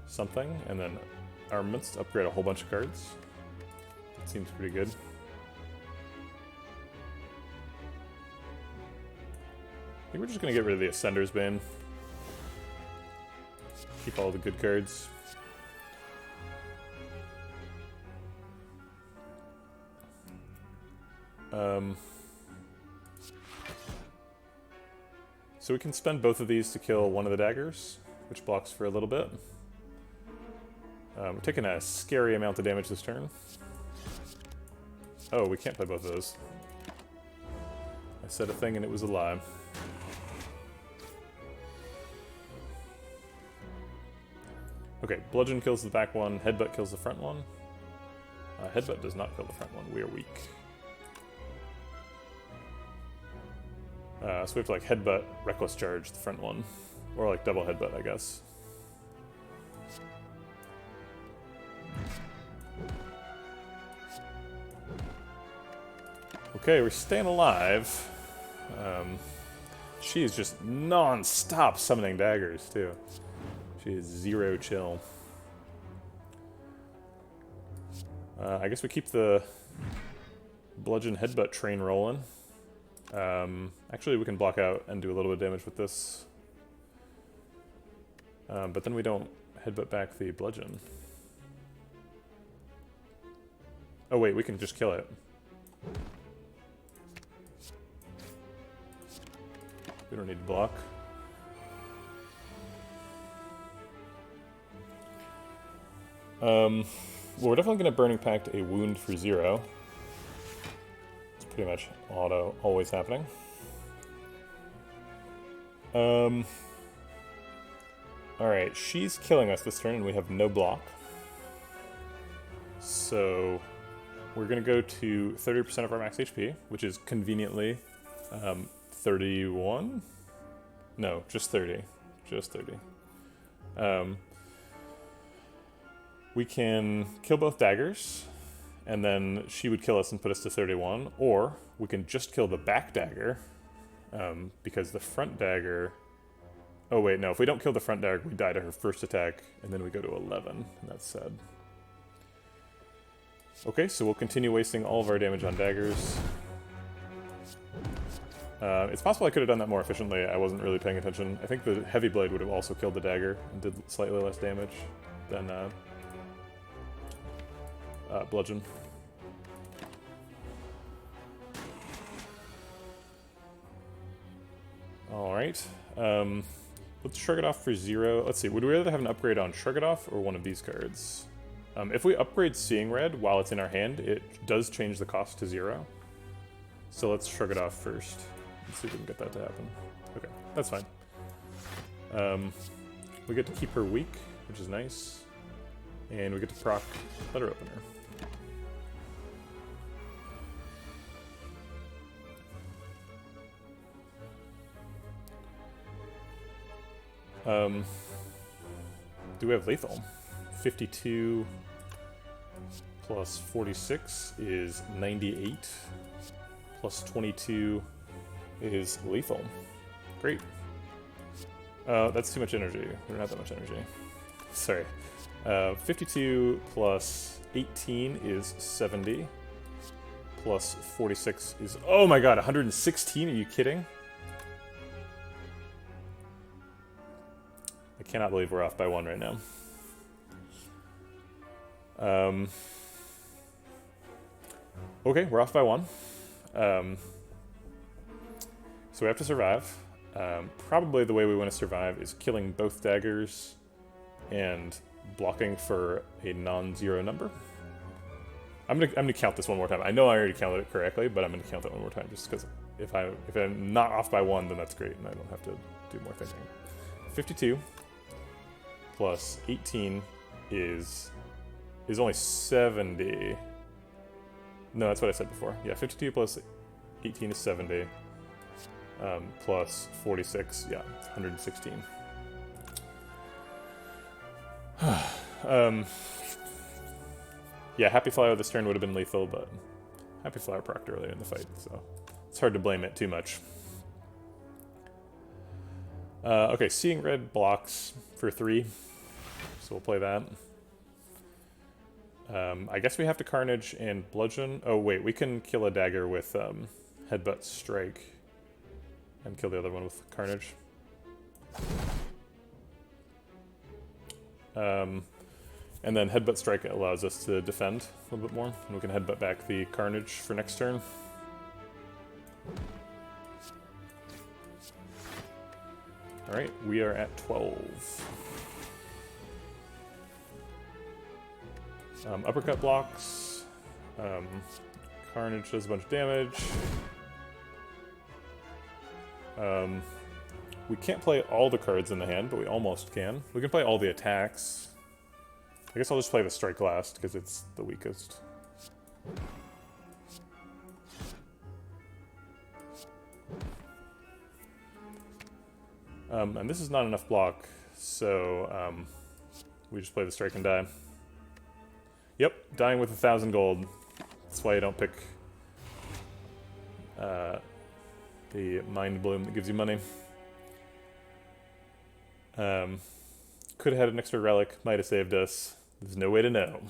something, and then armaments to upgrade a whole bunch of cards. That seems pretty good. I think we're just going to get rid of the Ascender's Bane. Keep all the good cards. So we can spend both of these to kill one of the daggers, which blocks for a little bit. We're taking a scary amount of damage this turn. Oh, we can't play both of those. I said a thing and it was a lie. Okay, Bludgeon kills the back one, Headbutt kills the front one. Headbutt does not kill the front one, we are weak. So we have to like Headbutt, Reckless Charge the front one. Or like double Headbutt, I guess. Okay, we're staying alive. She is just non-stop summoning daggers, too. She is zero chill. I guess we keep the Bludgeon Headbutt train rolling. Actually, we can block out and do a little bit of damage with this. But then we don't Headbutt back the Bludgeon. Oh wait, we can just kill it. We don't need to block. Well, we're definitely going to Burning Pact a wound for 0. It's pretty much auto, always happening. Alright, she's killing us this turn and we have no block. So we're going to go to 30% of our max HP, which is conveniently 31? No, just 30. Just 30. We can kill both daggers, and then she would kill us and put us to 31, or we can just kill the back dagger, because the front dagger... Oh wait, no, if we don't kill the front dagger, we die to her first attack, and then we go to 11, and that's sad. Okay, so we'll continue wasting all of our damage on daggers. It's possible I could have done that more efficiently. I wasn't really paying attention. I think the heavy blade would have also killed the dagger and did slightly less damage than bludgeon. Alright. Let's shrug it off for 0. Let's see, would we rather have an upgrade on shrug it off or one of these cards? If we upgrade Seeing Red while it's in our hand, it does change the cost to 0. So let's shrug it off first. Let's see if we can get that to happen. Okay, that's fine. We get to keep her weak, which is nice. And we get to proc Letter Opener. Do we have lethal? 52 plus 46 is 98. Plus 22 is lethal. Great. That's too much energy. We don't have that much energy. Sorry. 52 plus 18 is 70. Plus 46 is... Oh my god, 116? Are you kidding? I cannot believe we're off by 1 right now. Okay, we're off by 1. So we have to survive. Probably the way we want to survive is killing both daggers and blocking for a non-zero number. I'm gonna count this one more time. I know I already counted it correctly, but I'm gonna count that one more time just because if I'm not off by 1, then that's great, and I don't have to do more thinking. 52 plus 18 is only 70. No, that's what I said before. Yeah, 52 plus 18 is 70. Plus 46, yeah, 116. Yeah, Happy Flower this turn would have been lethal, but Happy Flower procced earlier in the fight, so it's hard to blame it too much. Okay, Seeing Red blocks for 3, so we'll play that. I guess we have to Carnage and Bludgeon. Oh wait, we can kill a dagger with Headbutt Strike and kill the other one with Carnage. And then Headbutt Strike allows us to defend a little bit more, and we can Headbutt back the Carnage for next turn. Alright, we are at 12. Uppercut blocks. Carnage does a bunch of damage. We can't play all the cards in the hand, but we almost can. We can play all the attacks. I guess I'll just play the Strike last, because it's the weakest. And this is not enough block, so we just play the Strike and die. Yep, dying with 1,000 gold. That's why you don't pick the Mind Bloom that gives you money. Could have had an extra relic, might have saved us. There's no way to know.